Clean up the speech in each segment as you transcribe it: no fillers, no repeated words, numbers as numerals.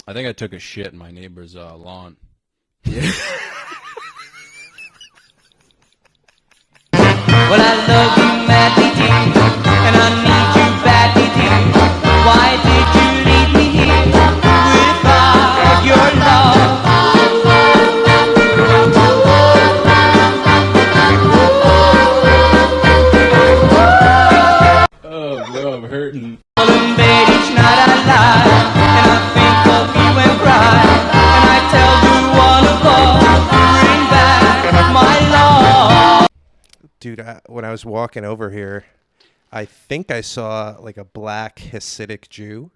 I think I took a shit in my neighbor's lawn. Well, I love you madly, dear, and I need you badly, dear. Why did you leave me here without your love? Oh, bro, I'm hurting. Well, in bed each night I lie, and I think of you and cry, and I tell you one above, bring back my love. Dude, when I was walking over here, I think I saw like a black Hasidic Jew.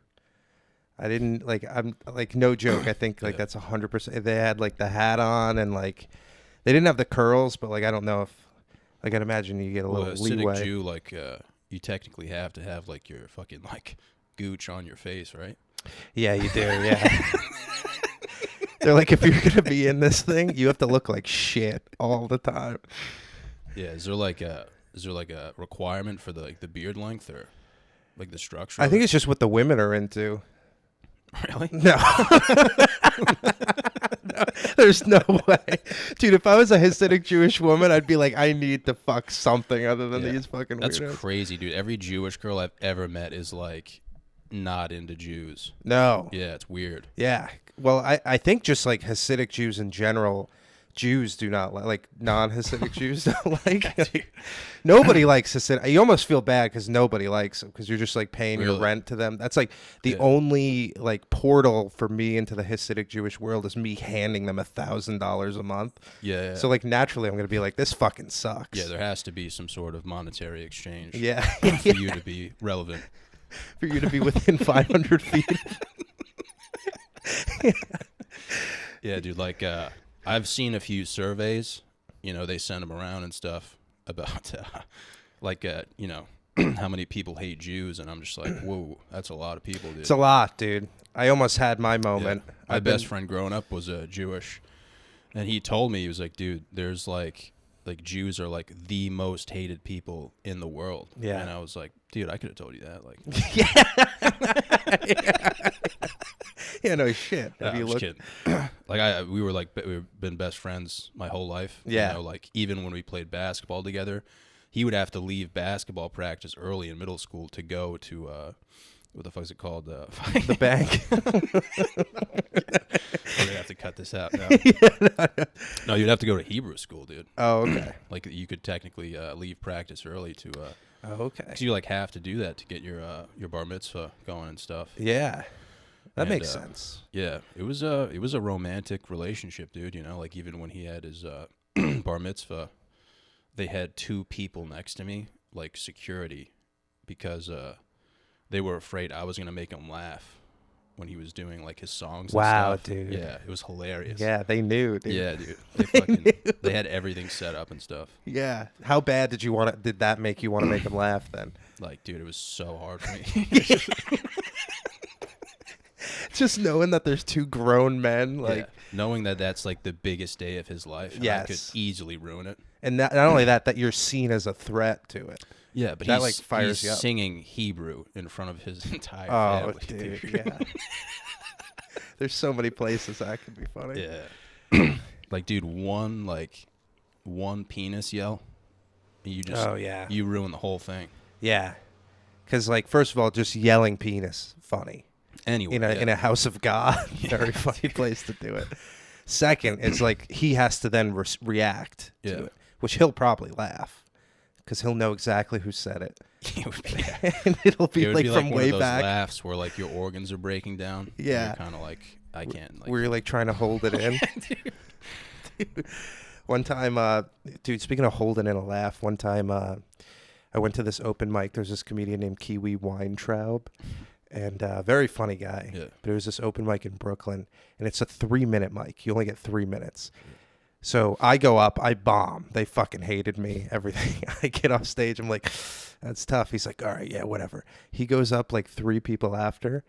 I didn't like. I'm like, no joke. I think like that's 100%. They had like the hat on and like they didn't have the curls, but like I don't know if like I'd imagine you get a little Hasidic leeway. Jew, like you technically have to have like your fucking like gooch on your face, right? Yeah, you do. Yeah. They're like, if you're gonna be in this thing, you have to look like shit all the time. Yeah. Is there like a requirement for the like the beard length or like the structure? I think it's just what the women are into. Really? No. No, there's no way. Dude, if I was a Hasidic Jewish woman, I'd be like, I need to fuck something other than these fucking That's weirdos. crazy, dude. Every Jewish girl I've ever met is like not into Jews. No. Yeah, it's weird. Yeah. Well, I think just like Hasidic Jews in general, Jews do not like non-Hasidic Jews don't like. Nobody likes Hasidic. You almost feel bad because nobody likes them because you're just like paying your rent to them. That's like the only like portal for me into the Hasidic Jewish world is me handing them $1,000 a month. Yeah. So like naturally I'm gonna be like, this fucking sucks. Yeah, there has to be some sort of monetary exchange. Yeah. For you to be relevant. For you to be within 500 feet. Yeah, dude. Like, I've seen a few surveys. You know, they send them around and stuff about, you know, how many people hate Jews, and I'm just like, whoa, that's a lot of people, dude. It's a lot, dude. I almost had my moment. Yeah. My best friend growing up was Jewish, and he told me, he was like, dude, there's like Jews are like the most hated people in the world. Yeah. And I was like, dude, I could have told you that. Like, yeah, no shit. yeah, I'm just kidding. Like we've been best friends my whole life. Yeah. You know, like even when we played basketball together, he would have to leave basketball practice early in middle school to go to what the fuck is it called? The bank. We're gonna have to cut this out now. No, you'd have to go to Hebrew school, dude. Oh, okay. Like you could technically leave practice early to. Oh, okay. Cause you like have to do that to get your bar mitzvah going and stuff. Yeah, that And, makes sense. Yeah, it was a romantic relationship, dude. You know, like even when he had his bar mitzvah, they had two people next to me, like security, because they were afraid I was gonna make him laugh when he was doing like his songs. Wow, and stuff. dude. Yeah, it was hilarious. Yeah, they knew, dude. Yeah, dude. They had everything set up and stuff. Yeah. How bad did you want it? Did that make you want to make them laugh then? Like, dude, it was so hard for me. Just knowing that there's two grown men, like, yeah. Knowing that that's like the biggest day of his life, and I could Yes. easily ruin it. and not only that you're seen as a threat to it. Yeah, but That, like, fires he's you up. singing Hebrew in front of his entire Oh, family. dude, yeah. There's so many places that could be funny. Yeah. Like, dude, one penis yell, and you just you ruin the whole thing. Yeah. Because, like, first of all, just yelling penis, funny. Anyway, In a house of God, very funny place to do it. Second, it's like he has to then react to it, which he'll probably laugh because he'll know exactly who said it. And it'll be it would like be from like way one of those back. laughs where like your organs are breaking down. Yeah. Kind of like I can't. Like, Where you're like trying to hold it in. Dude. One time, dude, speaking of holding in a laugh, one time I went to this open mic. There's this comedian named Kiwi Weintraub. And very funny guy. Yeah. But it was this open mic in Brooklyn, and it's a 3-minute mic. You only get 3 minutes. So I go up, I bomb. They fucking hated me, everything. I get off stage, I'm like, that's tough. He's like, all right, yeah, whatever. He goes up like 3 people after.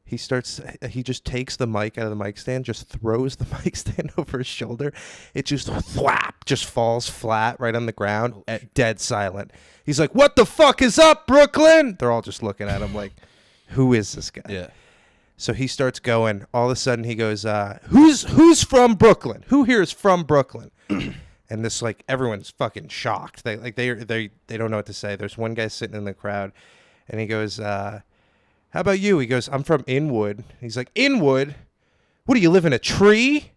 He just takes the mic out of the mic stand, just throws the mic stand over his shoulder. It just thwap, just falls flat right on the ground, dead silent. He's like, what the fuck is up, Brooklyn? They're all just looking at him like, who is this guy? Yeah. So he starts going. All of a sudden, he goes, "Who's from Brooklyn? Who here is from Brooklyn?" And this, like, everyone's fucking shocked. They don't know what to say. There's one guy sitting in the crowd, and he goes, "How about you?" He goes, "I'm from Inwood." He's like, "Inwood? What do you live in a tree?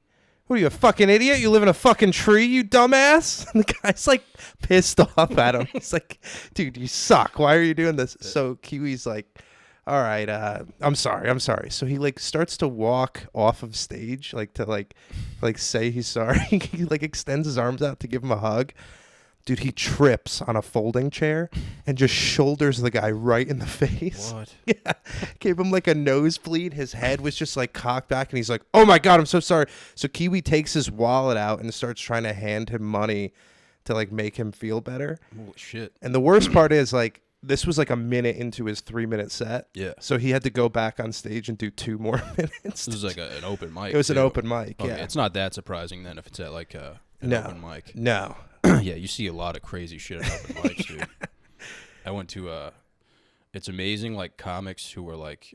What are you, a fucking idiot? You live in a fucking tree, you dumbass?" And the guy's like pissed off at him. He's like, "Dude, you suck. Why are you doing this?" So Kiwi's like, "All right, I'm sorry." So he like starts to walk off of stage, like to like say he's sorry. He like extends his arms out to give him a hug. Dude, he trips on a folding chair and just shoulders the guy right in the face. What? Yeah. Gave him like a nosebleed. His head was just like cocked back and he's like, "Oh my God, I'm so sorry." So Kiwi takes his wallet out and starts trying to hand him money to like make him feel better. Holy shit. And the worst part is like, this was like a minute into his 3-minute set. Yeah. So he had to go back on stage and do 2 more minutes. This was like an open mic. It was an too. open mic, Okay, yeah. it's not that surprising then if it's at like an open mic. No. Yeah, you see a lot of crazy shit at open mics, dude. I went to it's amazing, like, comics who are like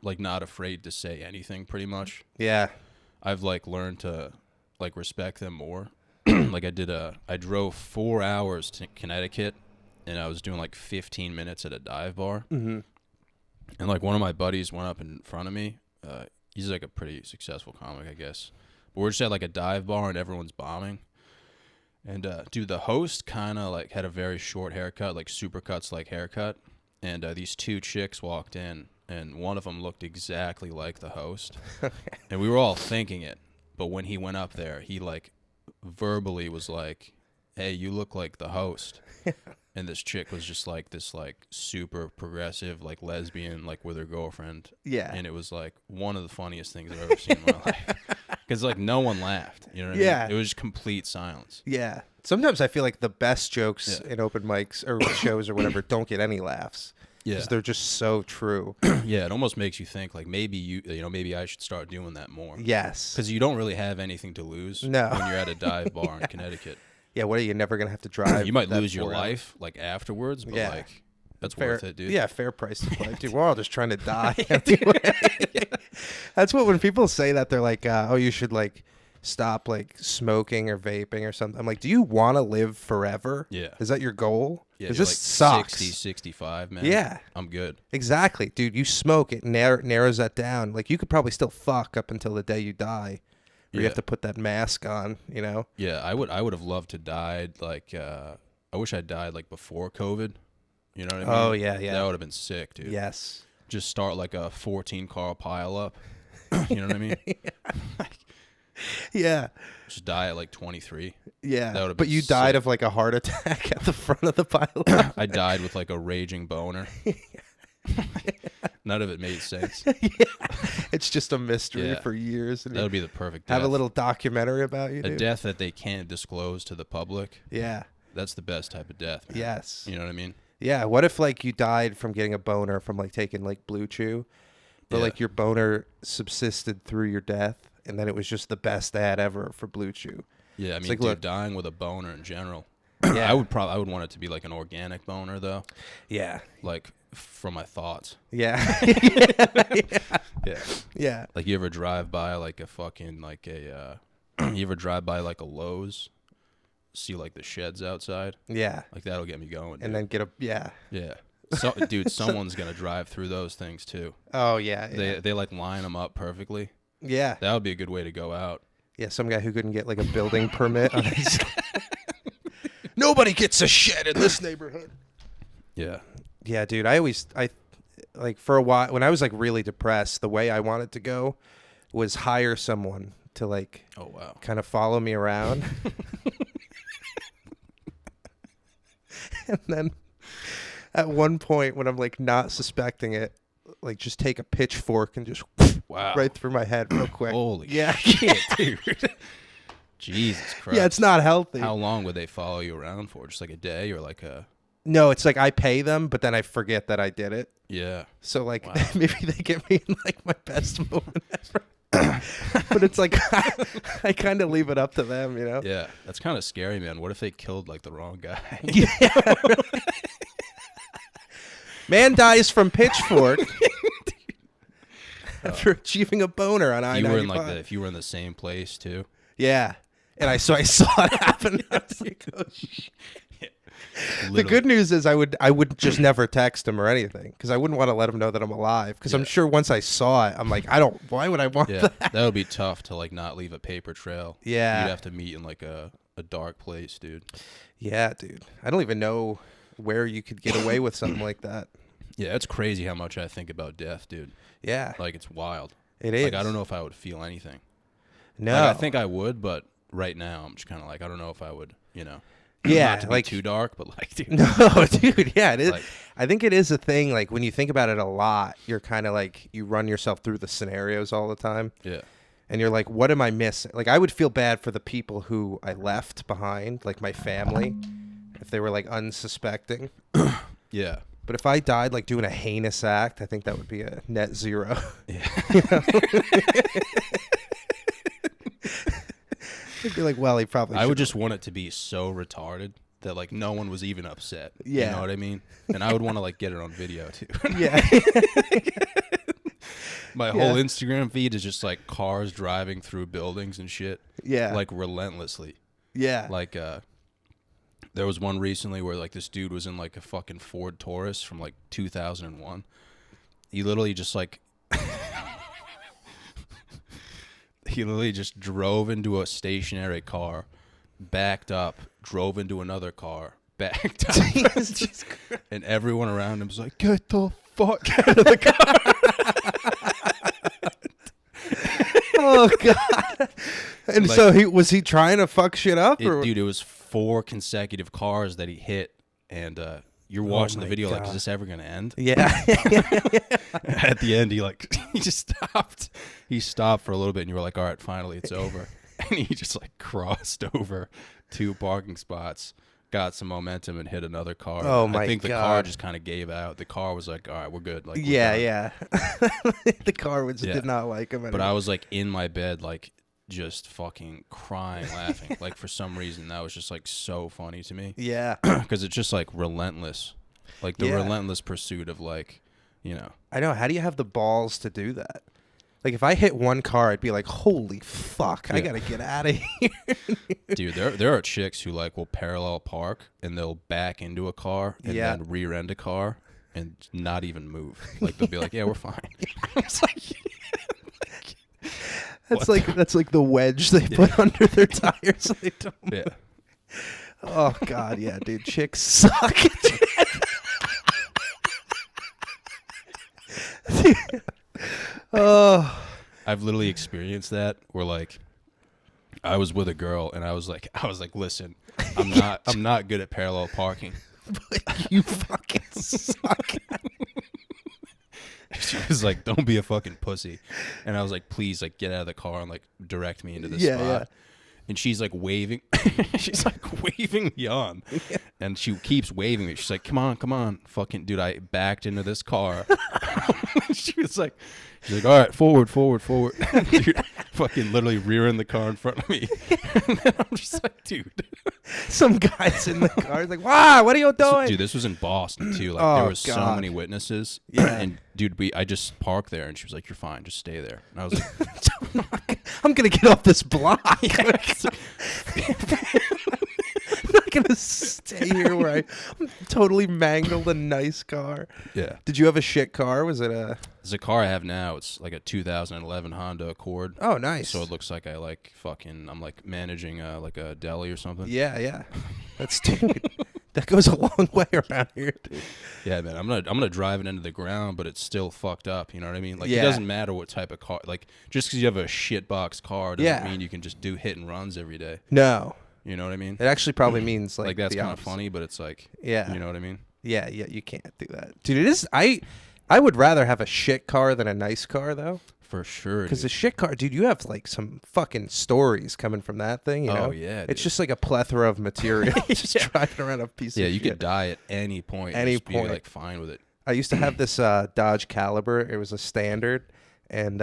like not afraid to say anything pretty much. Yeah. I've like learned to like respect them more. Like I drove 4 hours to Connecticut and I was doing like 15 minutes at a dive bar. Mm-hmm. And like one of my buddies went up in front of me. He's like a pretty successful comic, I guess. But we're just at like a dive bar and everyone's bombing. And dude, the host kind of like had a very short haircut, like Supercuts like haircut. And these 2 chicks walked in, and one of them looked exactly like the host. And we were all thinking it, but when he went up there, he like verbally was like, "Hey, you look like the host." And this chick was just like this like super progressive like lesbian like with her girlfriend. Yeah. And it was like one of the funniest things I've ever seen in my life. Because like no one laughed. You know what I mean? It was just complete silence. Yeah. Sometimes I feel like the best jokes in open mics or shows or whatever don't get any laughs. Yeah. Because they're just so true. Yeah, it almost makes you think like maybe maybe I should start doing that more. Yes. Because you don't really have anything to lose when you're at a dive bar in Connecticut. Yeah, what are you never gonna have to drive? You might that lose your 4 hours? life like afterwards, but like that's fair, worth it, dude. Yeah, fair price to play. Dude, we're all just trying to die. Anyway. That's what when people say that they're like, "Oh, you should like stop like smoking or vaping or something." I'm like, "Do you want to live forever? Yeah. Is that your goal? Yeah, Because you're this like sucks." 60, 65, man. Yeah. I'm good. Exactly, dude. You smoke, it narrows that down. Like you could probably still fuck up until the day you die. Or you have to put that mask on, you know? Yeah, I would have loved to died like I wish I died like before COVID. You know what I mean? Oh, yeah. That would have been sick, dude. Yes. Just start like a 14-car pile up. You know what I mean? Yeah. Just die at like 23. Yeah. That would've But been you died sick. of like a heart attack at the front of the pile. I died with like a raging boner. None of it made sense. It's just a mystery Yeah. for years. And That would be the perfect death. have a little documentary about you, a dude. death that they can't disclose to the public. Yeah. That's the best type of death, man. Yes. You know what I mean? Yeah. What if like you died from getting a boner from like taking like Blue Chew, but Yeah. like your boner subsisted through your death, and then it was just the best ad ever for Blue Chew. Yeah, I It's mean, like, dude, look- dying with a boner in general. Yeah. I would want it to be like an organic boner though, Yeah. like from my thoughts. Yeah. Yeah. Yeah. Like you ever drive by like a fucking like a you ever drive by like a Lowe's, see like the sheds outside? Yeah. Like that'll get me going. Dude. And then get a yeah. So, dude, someone's gonna drive through those things too. Oh yeah. Yeah. They like line them up perfectly. Yeah. That would be a good way to go out. Yeah, some guy who couldn't get like a building permit on his Nobody gets a shed in this neighborhood. Yeah. Yeah, dude, I like for a while when I was like really depressed, the way I wanted to go was hire someone to like Oh wow. kind of follow me around. And then at one point when I'm like not suspecting it, like just take a pitchfork and just Wow. right through my head real quick. Holy yeah. shit, dude. Jesus Christ. Yeah, it's not healthy. How long would they follow you around for? Just like a day or like a... No, it's like I pay them, but then I forget that I did it. Yeah. So like Wow. maybe they get me in like my best moment ever. But it's like I kind of leave it up to them, you know? Yeah. That's kind of scary, man. What if they killed like the wrong guy? Man dies from pitchfork. after achieving a boner on I-95. You were in like if you were in the same place too. Yeah. And I saw it happen. I was like, oh, shit. The good news is I would just never text him or anything because I wouldn't want to let him know that I'm alive because I'm sure once I saw it, I'm like, why would I want that? That would be tough to like not leave a paper trail. Yeah. You'd have to meet in like a dark place, dude. Yeah, dude. I don't even know where you could get away with something like that. Yeah, it's crazy how much I think about death, dude. Yeah. Like, it's wild. It is. Like, I don't know if I would feel anything. No. Like, I think I would, but right now I'm just kind of like, I don't know if I would, Yeah, not to be too dark, but like, dude. No, dude, yeah, it is. Like, I think it is a thing. Like when you think about it a lot, you're kind of like you run yourself through the scenarios all the time. Yeah. And you're like, what am I missing? Like I would feel bad for the people who I left behind, like my family, if they were like unsuspecting. Yeah. But if I died like doing a heinous act, I think that would be a net zero. Yeah. I'd be like, well, he probably. I would just want it to be so retarded that like no one was even upset. Yeah. You know what I mean? And I would want to like get it on video too. Yeah. My whole Instagram feed is just like cars driving through buildings and shit. Yeah. Like relentlessly. Yeah. Like there was one recently where like this dude was in like a fucking Ford Taurus from like 2001. He literally just like he literally just drove into a stationary car, backed up, drove into another car, backed up, and everyone around him was like, "Get the fuck out of the car!" Oh god! And Like, so was he trying to fuck shit up? Or? Dude, it was 4 consecutive cars that he hit, and you're watching the my video like, God. is this ever gonna end? Yeah. At the end, he just stopped. He stopped for a little bit, and you were like, all right, finally, it's over. And he just like crossed over 2 parking spots, got some momentum, and hit another car. Oh my I think the car God. just kind of gave out. The car was like, all right, we're good. Like, we're Yeah, done. yeah. The car was, did not like him anymore. But I was like in my bed, like just fucking crying, laughing. Like for some reason, that was just like so funny to me. Yeah. Because it's just like relentless. Like the Yeah. relentless pursuit of like, I know. How do you have the balls to do that? Like if I hit one car, I'd be like, holy fuck, I Yeah. gotta get out of here. Dude, there are chicks who like will parallel park and they'll back into a car and Yeah. then rear end a car and not even move. Like they'll be like, yeah, we're fine. It's like, That's like the wedge they put under their tires so they don't move. yeah. Oh god, yeah, dude. Chicks suck. Oh. I've literally experienced that where like I was with a girl and I was like, listen, I'm not good at parallel parking. But you fucking suck. She was like, don't be a fucking pussy. And I was like, please, like, get out of the car and like direct me into this Yeah, spot. yeah. And she's like waving. She's like waving me on. Yeah. And she keeps waving me. She's like, come on. Fucking dude, I backed into this car. She's like, all right, forward. Dude, fucking literally rearing the car in front of me. And then I'm just like, dude. Some guys in the car is like, wow, what are you doing? Dude, this was in Boston too. Like Oh, there was so God. many witnesses. Yeah. And dude, I just parked there and she was like, you're fine, just stay there. And I was like, I'm gonna get off this block. I'm not gonna stay here where I totally mangled a nice car. yeah. Did you have a shit car? Was it a? The car I have now, it's like a 2011 Honda Accord. Oh, nice. So it looks like I'm like managing like a deli or something. Yeah. That's dude. That goes a long way around here, dude. Yeah, man. I'm gonna drive it into the ground, but it's still fucked up. You know what I mean? Like Yeah. it doesn't matter what type of car. Like just because you have a shitbox car doesn't Yeah. mean you can just do hit and runs every day. No, You know what I mean? it actually probably means like That's the kind of opposite. funny, but it's like, Yeah. you know what I mean? Yeah. You can't do that, dude. It is. I would rather have a shit car than a nice car, though. For sure. Because dude. the shit car, dude, you have like some fucking stories coming from that thing. You know? Oh, yeah, it's dude. just like a plethora of material. Just driving around a piece Yeah, of you shit. could die at any point. Any and just point. Be like fine with it. I used to have this Dodge Caliber. It was a standard, and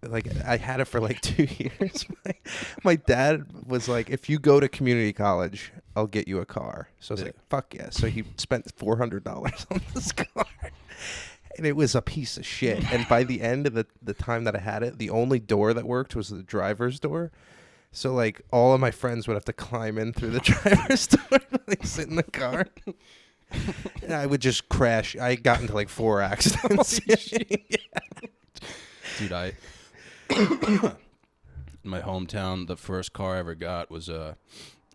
like I had it for like 2 years. My dad was like, "If you go to community college, I'll get you a car." So I was Yeah. like, "Fuck yeah!" So he spent $400 on this car, And it was a piece of shit. And by the end of the time that I had it, the only door that worked was the driver's door. So, like, all of my friends would have to climb in through the driver's door to, like, sit in the car. And I would just crash. I got into, like, 4 accidents. Dude, in my hometown, the first car I ever got was it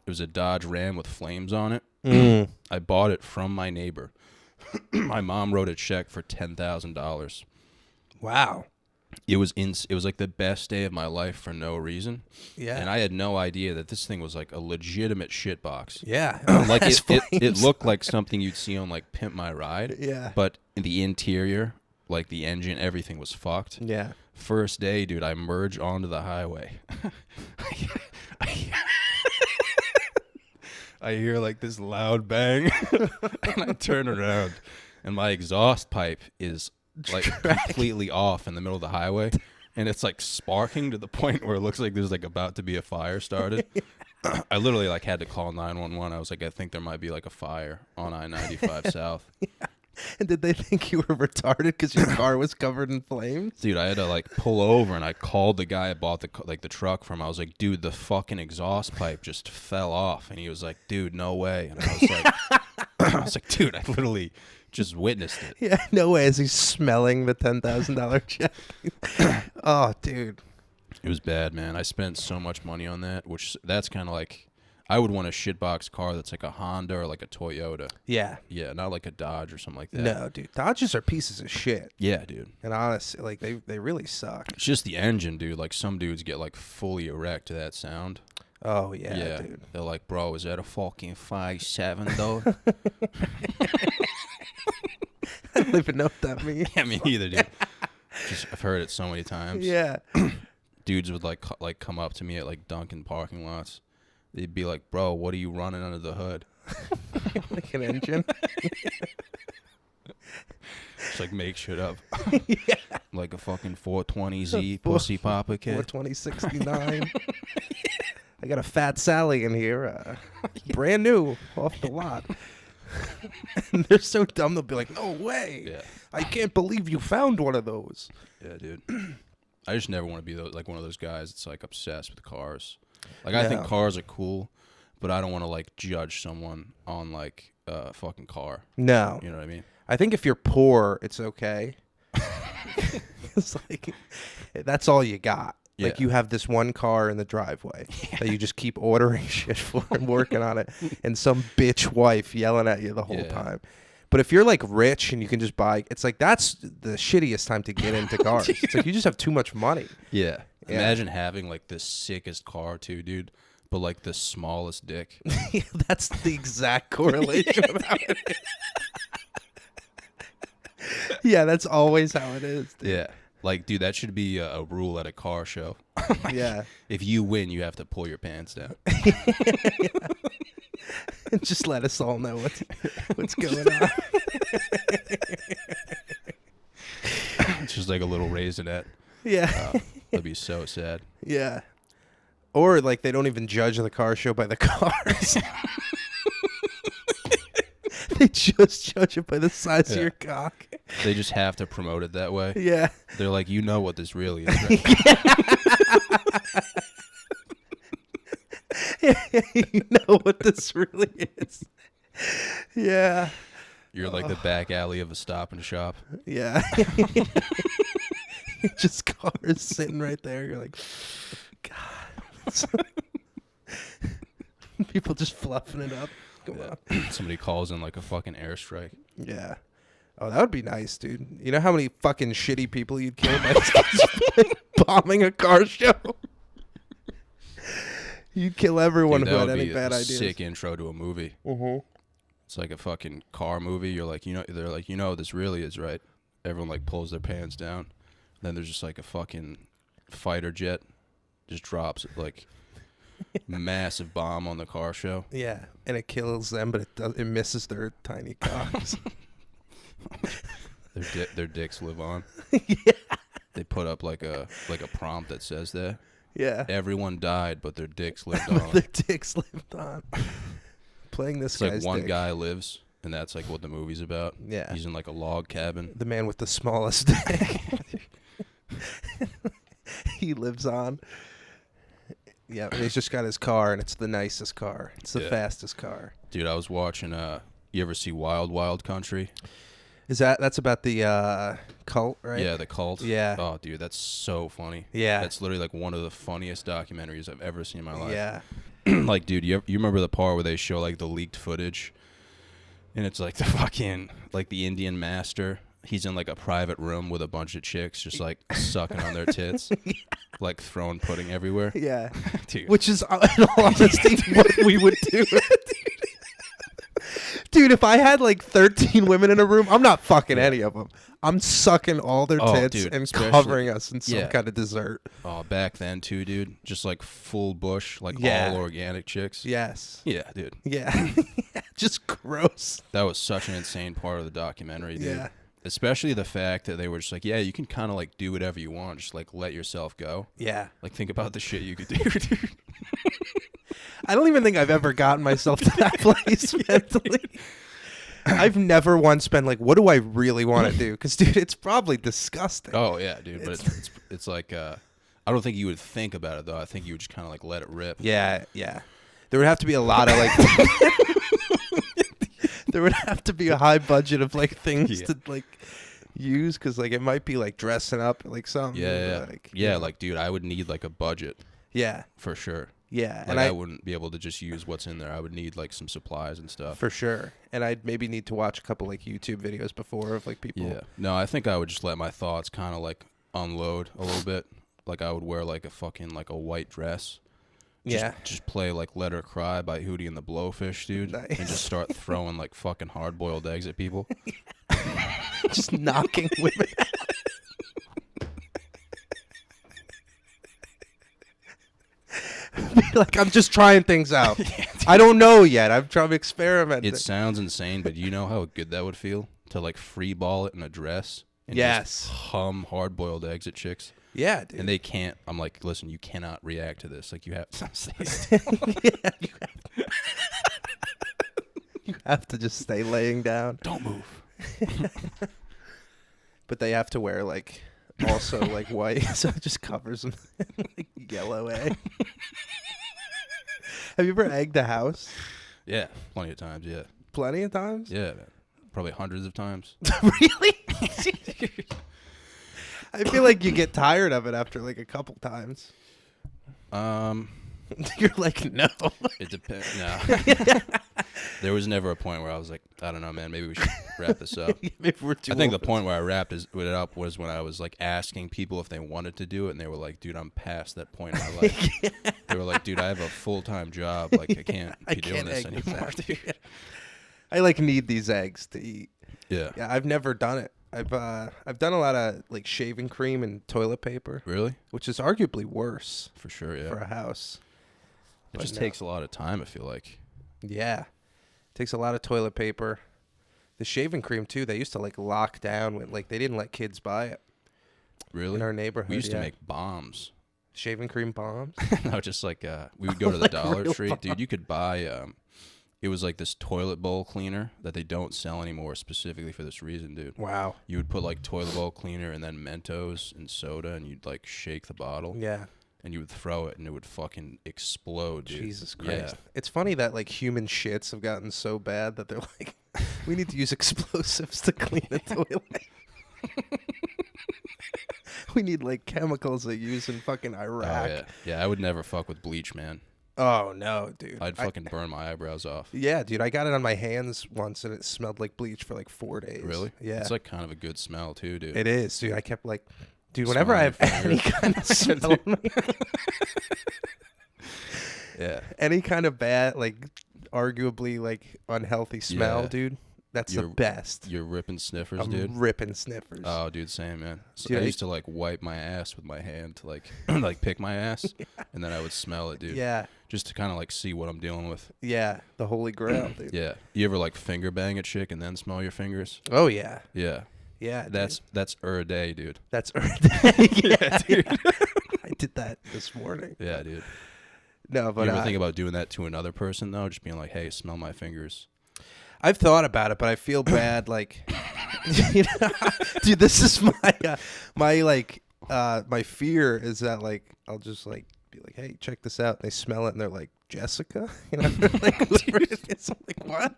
was a Dodge Ram with flames on it. I bought it from my neighbor. My mom wrote a check for $10,000. Wow. It was like the best day of my life for no reason. Yeah. And I had no idea that this thing was like a legitimate shit box. Yeah. Like it looked like something you'd see on like Pimp My Ride. Yeah. But the interior, like the engine, everything was fucked. Yeah. First day, dude, I merge onto the highway. I hear like this loud bang, and I turn around, and my exhaust pipe is like completely off in the middle of the highway, and it's like sparking to the point where it looks like there's like about to be a fire started. I literally like had to call 911. I was like, I think there might be like a fire on I-95 South. Yeah. And did they think you were retarded because your car was covered in flames? Dude, I had to like pull over, and I called the guy I bought the truck from. I was like, dude, the fucking exhaust pipe just fell off, and he was like, dude, no way. And I was like, dude, I literally just witnessed it. Yeah, no way is he smelling the $10,000 check. Oh, dude. It was bad, man. I spent so much money on that, which that's kind of like, I would want a shitbox car that's like a Honda or like a Toyota. Yeah. Yeah, not like a Dodge or something like that. No, dude. Dodges are pieces of shit. Yeah, dude. And honestly, like, they really suck. It's just the engine, dude. Like, some dudes get like fully erect to that sound. Oh, yeah, dude. They're like, bro, is that a fucking 5.7 though? I don't even know what that means. Yeah, me neither, dude. Just, I've heard it so many times. Yeah. Dudes would like come up to me at like Dunkin' parking lots. They'd be like, bro, what are you running under the hood? Like an engine. Just like make shit up. Yeah. Like a fucking 420Z pussy papa kid. 42069. I got a Fat Sally in here. Brand new off the lot. And they're so dumb, they'll be like, no way. Yeah. I can't believe you found one of those. Yeah, dude. I just never want to be like one of those guys that's like obsessed with cars. Like, I think cars are cool, but I don't want to like judge someone on like a fucking car. No. You know what I mean? I think if you're poor, it's okay. It's like, that's all you got. Yeah. Like, you have this one car in the driveway that you just keep ordering shit for and working on it, and some bitch wife yelling at you the whole time. But if you're like rich and you can just buy, it's like that's the shittiest time to get into cars. It's like you just have too much money. Yeah. Imagine having like the sickest car too, dude, but like the smallest dick. That's the exact correlation of how it is. Yeah, that's always how it is. Dude. Yeah. Like, dude, that should be a rule at a car show. Yeah. If you win, you have to pull your pants down. Just let us all know what's going on. It's just like a little raisinette. Yeah. That'd be so sad. Yeah. Or like they don't even judge the car show by the cars. They just judge it by the size of your cock. They just have to promote it that way. Yeah. They're like, you know what this really is, right? You know what this really is. Yeah. You're like the back alley of a Stop and Shop. Yeah. Just cars sitting right there. You're like, God. People just fluffing it up. Come on. Somebody calls in like a fucking airstrike. Yeah. Oh, that would be nice, dude. You know how many fucking shitty people you'd kill by bombing a car show? You'd kill everyone Dude, who had would any be bad a ideas. sick intro to a movie. Mm-hmm. It's like a fucking car movie. You're like, you know, they're like, you know, what this really is, right? Everyone like pulls their pants down. Then there's just like a fucking fighter jet just drops like massive bomb on the car show. Yeah, and it kills them, but it misses their tiny cocks. Their dicks live on. Yeah. They put up like a prompt that says that. Yeah. Everyone died, but their dicks lived on. Their dicks lived on. Playing this It's guy's like one dick. guy lives, And that's like what the movie's about. Yeah. He's in like a log cabin. The man with the smallest dick. He lives on. Yeah, and he's just got his car, and it's the nicest car. It's the fastest car. Dude, I was watching, you ever see Wild Wild Country? That's about the cult, right? Yeah, the cult. Yeah. Oh, dude, that's so funny. Yeah. That's literally like one of the funniest documentaries I've ever seen in my life. Yeah. Like, dude, you remember the part where they show like the leaked footage? And it's like the fucking, like the Indian master. He's in like a private room with a bunch of chicks just like sucking on their tits. Like throwing pudding everywhere. Yeah. Dude. Which is, in all honesty, what we would do. Dude, if I had like 13 women in a room, I'm not fucking any of them. I'm sucking all their tits dude, and covering us in some kind of dessert. Oh, back then too, dude. Just like full bush, like all organic chicks. Yes. Yeah, dude. Yeah. Just gross. That was such an insane part of the documentary, dude. Yeah. Especially the fact that they were just like, yeah, you can kind of like do whatever you want. Just like let yourself go. Yeah. Like think about the shit you could do, dude. I don't even think I've ever gotten myself to that place mentally. I've never once been like, what do I really want to do? Because, dude, it's probably disgusting. Oh, yeah, dude. But it's like, I don't think you would think about it, though. I think you would just kind of like let it rip. Yeah, yeah. There would have to be a lot of like... There would have to be a high budget of like things to like use, because like it might be like dressing up like something. Yeah, like, like, dude, I would need like a budget. Yeah. For sure. Yeah. Like, and I wouldn't be able to just use what's in there. I would need like some supplies and stuff. For sure. And I'd maybe need to watch a couple like YouTube videos before of like people. Yeah. No, I think I would just let my thoughts kind of like unload a little bit. Like I would wear like a fucking like a white dress. Just play like Let Her Cry by Hootie and the Blowfish, dude. Nice. And just start throwing like fucking hard-boiled eggs at people. Just knocking women out. Like, I'm just trying things out. I don't know yet. I'm trying to experiment. It sounds insane, but you know how good that would feel to like free ball it in a dress and just hum hard-boiled eggs at chicks. Yeah, dude. And they can't. I'm like, listen, you cannot react to this. Like, you have to stay still. You have to just stay laying down. Don't move. But they have to wear like also like white, so it just covers them like yellow egg. Have you ever egged a house? Yeah, plenty of times. Yeah, plenty of times. Yeah, man. Probably hundreds of times. Really? I feel like you get tired of it after like a couple times. You're like, no. It depends. No. There was never a point where I was like, I don't know, man. Maybe we should wrap this up. Maybe we're too I think the old. point where I wrapped it up was when I was like asking people if they wanted to do it, and they were like, "Dude, I'm past that point in my life." They were like, "Dude, I have a full-time job. Like, I can't be doing this egg anymore." dude. I like need these eggs to eat. Yeah. Yeah, I've never done it. I've done a lot of like shaving cream and toilet paper. Really? Which is arguably worse For sure. Yeah. for a house. It But just no. takes a lot of time. I feel like. Yeah. Takes a lot of toilet paper. The shaving cream too, they used to like lock down with like they didn't let kids buy it. Really? In our neighborhood. We used to make bombs. shaving cream bombs. No, just like we would go to the Like Dollar real Tree, bombs. dude. You could buy. It was like this toilet bowl cleaner that they don't sell anymore specifically for this reason, dude. Wow. You would put like toilet bowl cleaner and then Mentos and soda, and you'd like shake the bottle. Yeah. And you would throw it, and it would fucking explode, dude. Jesus Christ. Yeah. It's funny that like human shits have gotten so bad that they're like, we need to use explosives to clean the toilet. We need like chemicals they use in fucking Iraq. Oh, yeah. Yeah, I would never fuck with bleach, man. Oh no, dude. I'd fucking burn my eyebrows off. Yeah, dude. I got it on my hands once, and it smelled like bleach for like 4 days. Really? Yeah. It's like kind of a good smell, too, dude. It is, dude. I kept like, dude. Whenever I have Smelling any your kind of smell, Yeah. any kind of bad, like, arguably like unhealthy smell, Yeah. dude. That's the You're- best. You're ripping sniffers, I'm dude. ripping sniffers. Oh, dude, same, man. So Dude, I I- used to like wipe my ass with my hand to like like pick my ass, and then I would smell it, dude. Yeah, Just to kind of like see what I'm dealing with. yeah. The Holy Grail, dude. Yeah. You ever like finger bang a chick and then smell your fingers? Oh yeah, Yeah. yeah. That's a day, dude. That's Earth Day. Yeah, dude. I did that this morning. Yeah, dude. No, but You ever think about doing that to another person though? Just being like, "Hey, smell my fingers." I've thought about it, but I feel bad. Like, you know, dude, this is my fear is that like I'll just like be like, hey, check this out. And they smell it and they're like, Jessica, you know, like it's like what?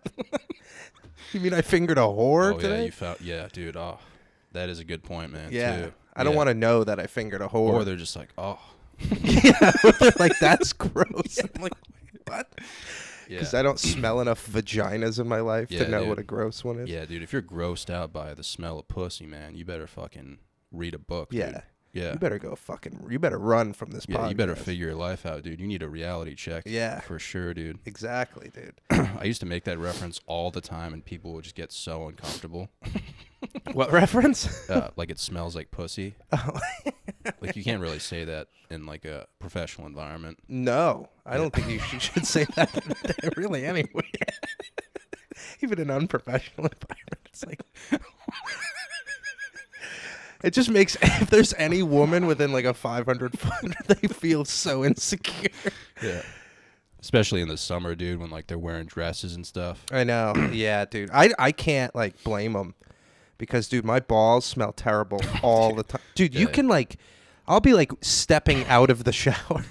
You mean I fingered a whore today? Yeah, you found. Yeah, dude. Oh, that is a good point, man. Yeah, too. I don't want to know that I fingered a whore. Or they're just like, oh. Yeah, they're like, that's gross. I'm like, what? Yeah. Because I don't smell enough vaginas in my life to know what a gross one is. Yeah, dude. If you're grossed out by the smell of pussy, man, you better fucking read a book. Yeah. Dude. Yeah. You better you better run from this podcast. You better figure your life out, dude. You need a reality check. Yeah. For sure, dude. Exactly, dude. I used to make that reference all the time, and people would just get so uncomfortable. What reference? Like it smells like pussy. Oh. Like you can't really say that in like a professional environment. No, I don't think you should say that really anyway. Even in unprofessional environment, it's like it just makes if there's any woman within like a 500 foot, they feel so insecure. Yeah. Especially in the summer, dude, when like they're wearing dresses and stuff. I know. Yeah, dude. I can't like blame them because, dude, my balls smell terrible all the time. Dude, you can like, I'll be like stepping out of the shower.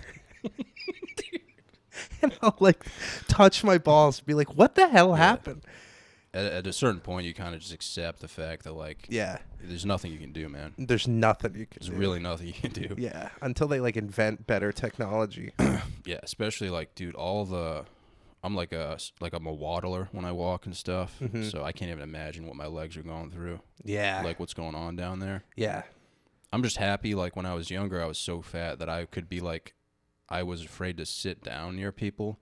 And I'll like touch my balls and be like, what the hell happened? At a certain point, you kind of just accept the fact that like, there's nothing you can do, man. There's nothing you can do. There's really nothing you can do. Yeah, until they like invent better technology. Yeah, especially like, dude, I'm like I'm a waddler when I walk and stuff, so I can't even imagine what my legs are going through. Yeah. Like what's going on down there. Yeah. I'm just happy, like when I was younger, I was so fat that I could be like, I was afraid to sit down near people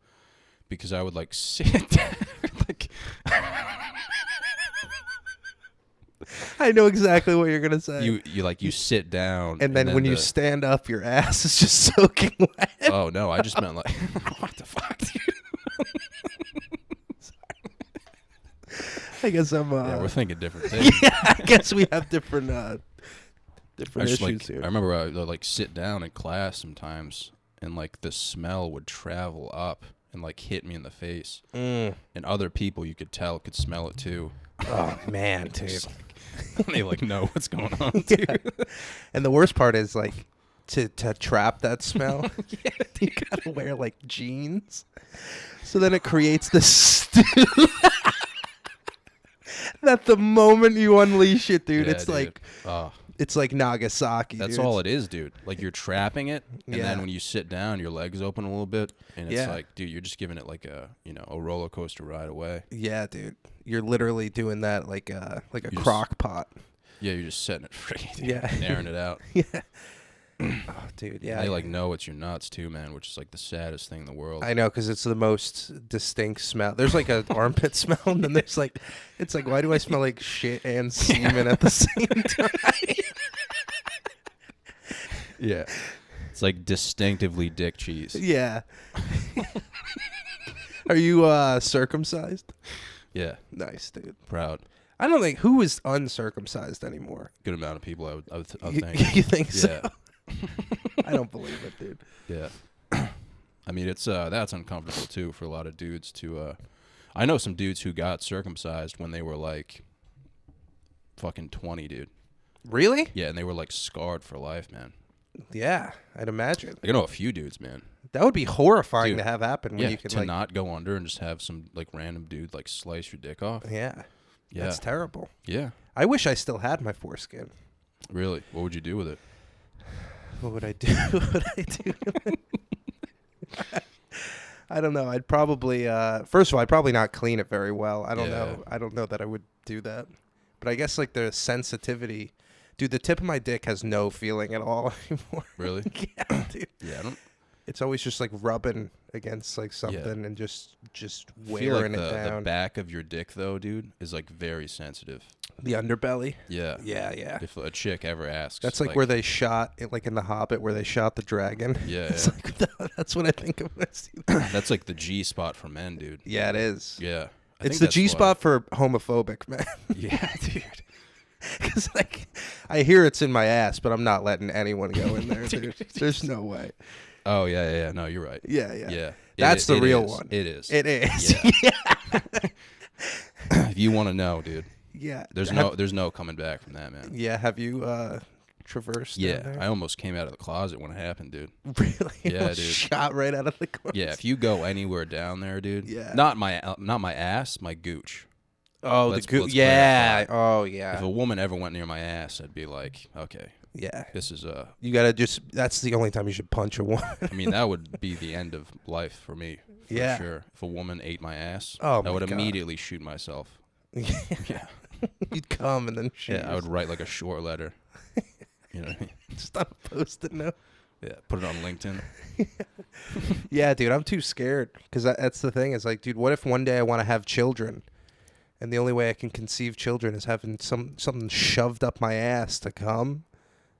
because I would like sit down, like... I know exactly what you're gonna say. You sit down, and then when you stand up, your ass is just soaking wet. Oh no, I just meant like, what the fuck, dude? I guess we're thinking different things. Yeah, I guess we have different issues here. I remember I would like sit down in class sometimes, and like the smell would travel up and like hit me in the face. And other people, you could tell, could smell it too. Oh man, dude. They like know what's going on, dude. Yeah. And the worst part is like to trap that smell, you gotta wear like jeans. So then it creates this stew that the moment you unleash it, dude, it's dude. like it's like Nagasaki. That's dude. all it is, dude. Like you're trapping it, and then when you sit down, your legs open a little bit, and it's like, dude, you're just giving it like a a roller coaster ride away. Yeah, dude. You're literally doing that like a crock pot. Yeah, you're just setting it free. Dude. Yeah, airing it out. Yeah. Oh, dude. Yeah. And they like know it's your nuts too, man, which is like the saddest thing in the world. I know, because it's the most distinct smell. There's like an armpit smell, and then there's like, it's like, why do I smell like shit and semen at the same time? Yeah. It's like distinctively dick cheese. Yeah. Are you circumcised? Yeah. Nice, dude. Proud. I don't think who is uncircumcised anymore. Good amount of people, I would think. You think so? Yeah. I don't believe it, dude. Yeah. I mean, it's that's uncomfortable too for a lot of dudes to. I know some dudes who got circumcised when they were like fucking 20, dude. Really? Yeah, and they were like scarred for life, man. Yeah, I'd imagine. I know a few dudes, man. That would be horrifying Dude, to have happen when you could to not go under and just have some like random dude like slice your dick off. Yeah. Yeah. That's terrible. Yeah. I wish I still had my foreskin. Really? What would you do with it? What would I do? What would I do? I don't know. I'd probably first of all, I'd probably not clean it very well. I don't know. I don't know that I would do that. But I guess like the sensitivity, dude, the tip of my dick has no feeling at all anymore. Really? Yeah, dude. Yeah, I don't It's always just like rubbing against like something and just feel like wearing it down. The back of your dick though, dude, is like very sensitive. The underbelly. Yeah. Yeah, yeah. If a chick ever asks, that's like where they shot it, like in The Hobbit, where they shot the dragon. Yeah, it's like that's what I think of when I see that. That's like the G spot for men, dude. Yeah, it is. Yeah, it's the G spot for homophobic men. Yeah, dude. Because like I hear it's in my ass, but I'm not letting anyone go in there, dude. There's no way. Oh yeah. No, you're right. Yeah. Yeah. That's the real one. It is. It is. Yeah. If you want to know, dude, Yeah. there's no coming back from that, man. Yeah. Have you traversed? down Yeah, there? I almost came out of the closet when it happened, dude. Really? Yeah, Almost dude. Shot right out of the closet. Yeah, if you go anywhere down there, dude. Yeah. Not my ass, my gooch. Oh, Let's yeah. clarify. Oh, If yeah. a woman ever went near my ass, I'd be like, okay, Yeah. this is You gotta that's the only time you should punch a woman. I mean, that would be the end of life for me, for Yeah. sure. If a woman ate my ass, Oh, I my would God. immediately shoot myself. Yeah. You'd come and then shoot. Yeah, I would write like a short letter. You know what I mean? Just on a post-it note. Yeah, put it on LinkedIn. Yeah, dude, I'm too scared because that's the thing. Is like, dude, what if one day I want to have children, and the only way I can conceive children is having something shoved up my ass to come?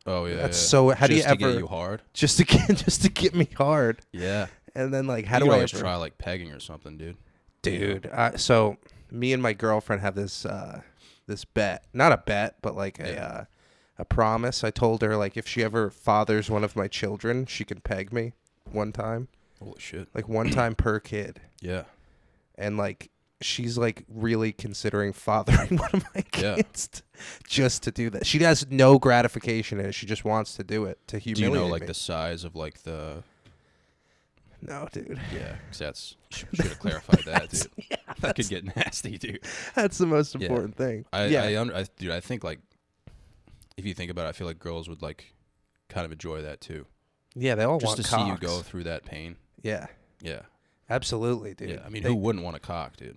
Oh yeah, That's yeah. so. How do you Just to ever get you hard? just to get me hard? Yeah. And then like, how you do could I always ever? try like pegging or something, dude? Dude, so me and my girlfriend have this this bet, not a bet, but like a promise. I told her like if she ever fathers one of my children, she can peg me one time, Holy shit. like one time per kid. Yeah. And like she's like really considering fathering one of my Yeah. kids just to do that. She has no gratification in it. She just wants to do it to Do you humiliate know like me. the size of like the? No, dude. Yeah, because that's should have clarified that, dude. That could get nasty, dude. That's the most Yeah. important thing. Dude, I think like if you think about it, I feel like girls would like kind of enjoy that too. Yeah, they all Just want to cocks. see you go through that pain. Yeah, Yeah. absolutely, dude. Yeah. I mean, They- who wouldn't want a cock, dude?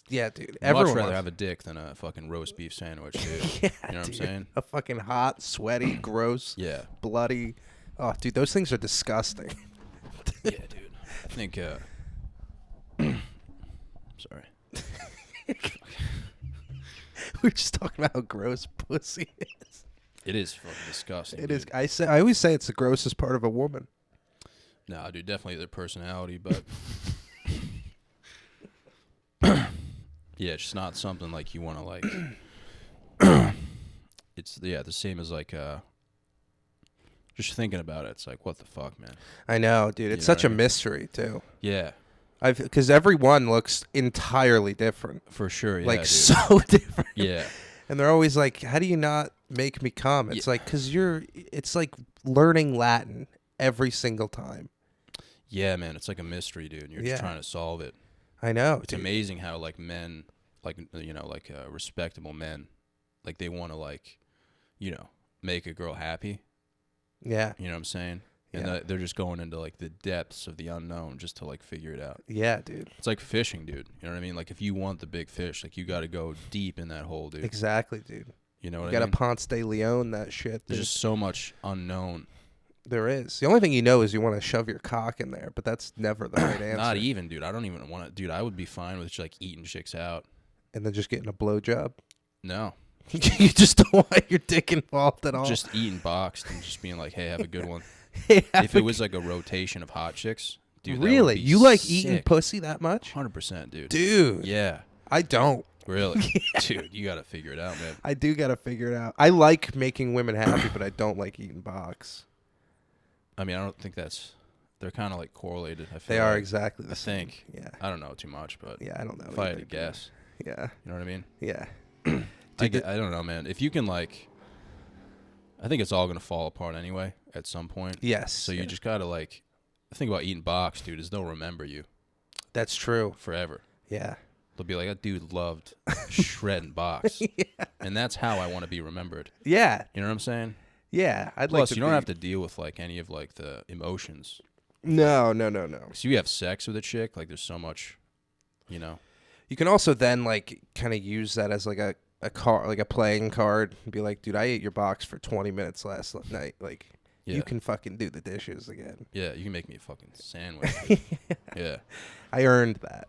Yeah, dude. I'd Everyone much rather wants- have a dick than a fucking roast beef sandwich, dude. Yeah, You know what I'm dude. saying? A fucking hot, sweaty, gross, Yeah. bloody. Oh, dude, those things are disgusting. Yeah, dude. I think sorry. We're just talking about how gross pussy is. It is fucking disgusting. It dude. is. I always say it's the grossest part of a woman. No, dude, definitely their personality, but yeah, it's just not something like you want to like. It's the same as like just thinking about it. It's like what the fuck, man. I know, dude. It's You know such what a I mean? mystery too. Yeah, Because every one looks entirely different, for sure. Yeah, like dude. so different. Yeah, And they're always like, "How do you not make me come?" It's like, because it's like learning Latin every single time. yeah, man. It's like a mystery, dude. You're Yeah. just trying to solve it. I know. It's dude. amazing how like men, like like respectable men, like they want to like, make a girl happy. Yeah. You know what I'm saying? And Yeah. they're just going into like the depths of the unknown just to like figure it out. Yeah, dude. It's like fishing, dude. You know what I mean? Like if you want the big fish, like you got to go deep in that hole, dude. Exactly, dude. You know what You I got to mean? Ponce de Leon that shit. There's dude. just so much unknown. There is. The only thing you know is you want to shove your cock in there, but that's never the right answer. Not even, dude. I don't even want to. Dude, I would be fine with just like eating chicks out. And then just getting a blowjob. No, You just don't want your dick involved at all. just eating boxed and just being like, hey, have a good one. Yeah, If it was like a rotation of hot chicks, dude. really, you like eating pussy that much, 100%, dude. dude? Yeah, I don't. really, dude. You got to figure it out, man. I do gotta figure it out. I like making women happy, but I don't like eating box. I mean, I don't think they're kind of like correlated. I feel They are like. exactly the I same. think. Yeah. I don't know too much, but Yeah, I don't know. if I had either, to guess, dude. Yeah. you know what I mean? Yeah. I don't know, man. If you can like, I think it's all gonna fall apart anyway at some point. Yes. So you just gotta like, the thing about eating box, dude, is they'll remember you That's true. forever. Yeah. They'll be like, that dude loved shredding box, and that's how I want to be remembered. Yeah. You know what I'm saying? Yeah. I'd Plus, like to you don't be- have to deal with like any of like the emotions. No. So you have sex with a chick, like there's so much, you know. You can also then like kind of use that as like a car, like a playing card, and be like, dude, I ate your box for 20 minutes last night. Like, Yeah. you can fucking do the dishes again. Yeah, you can make me a fucking sandwich. Yeah. I earned that.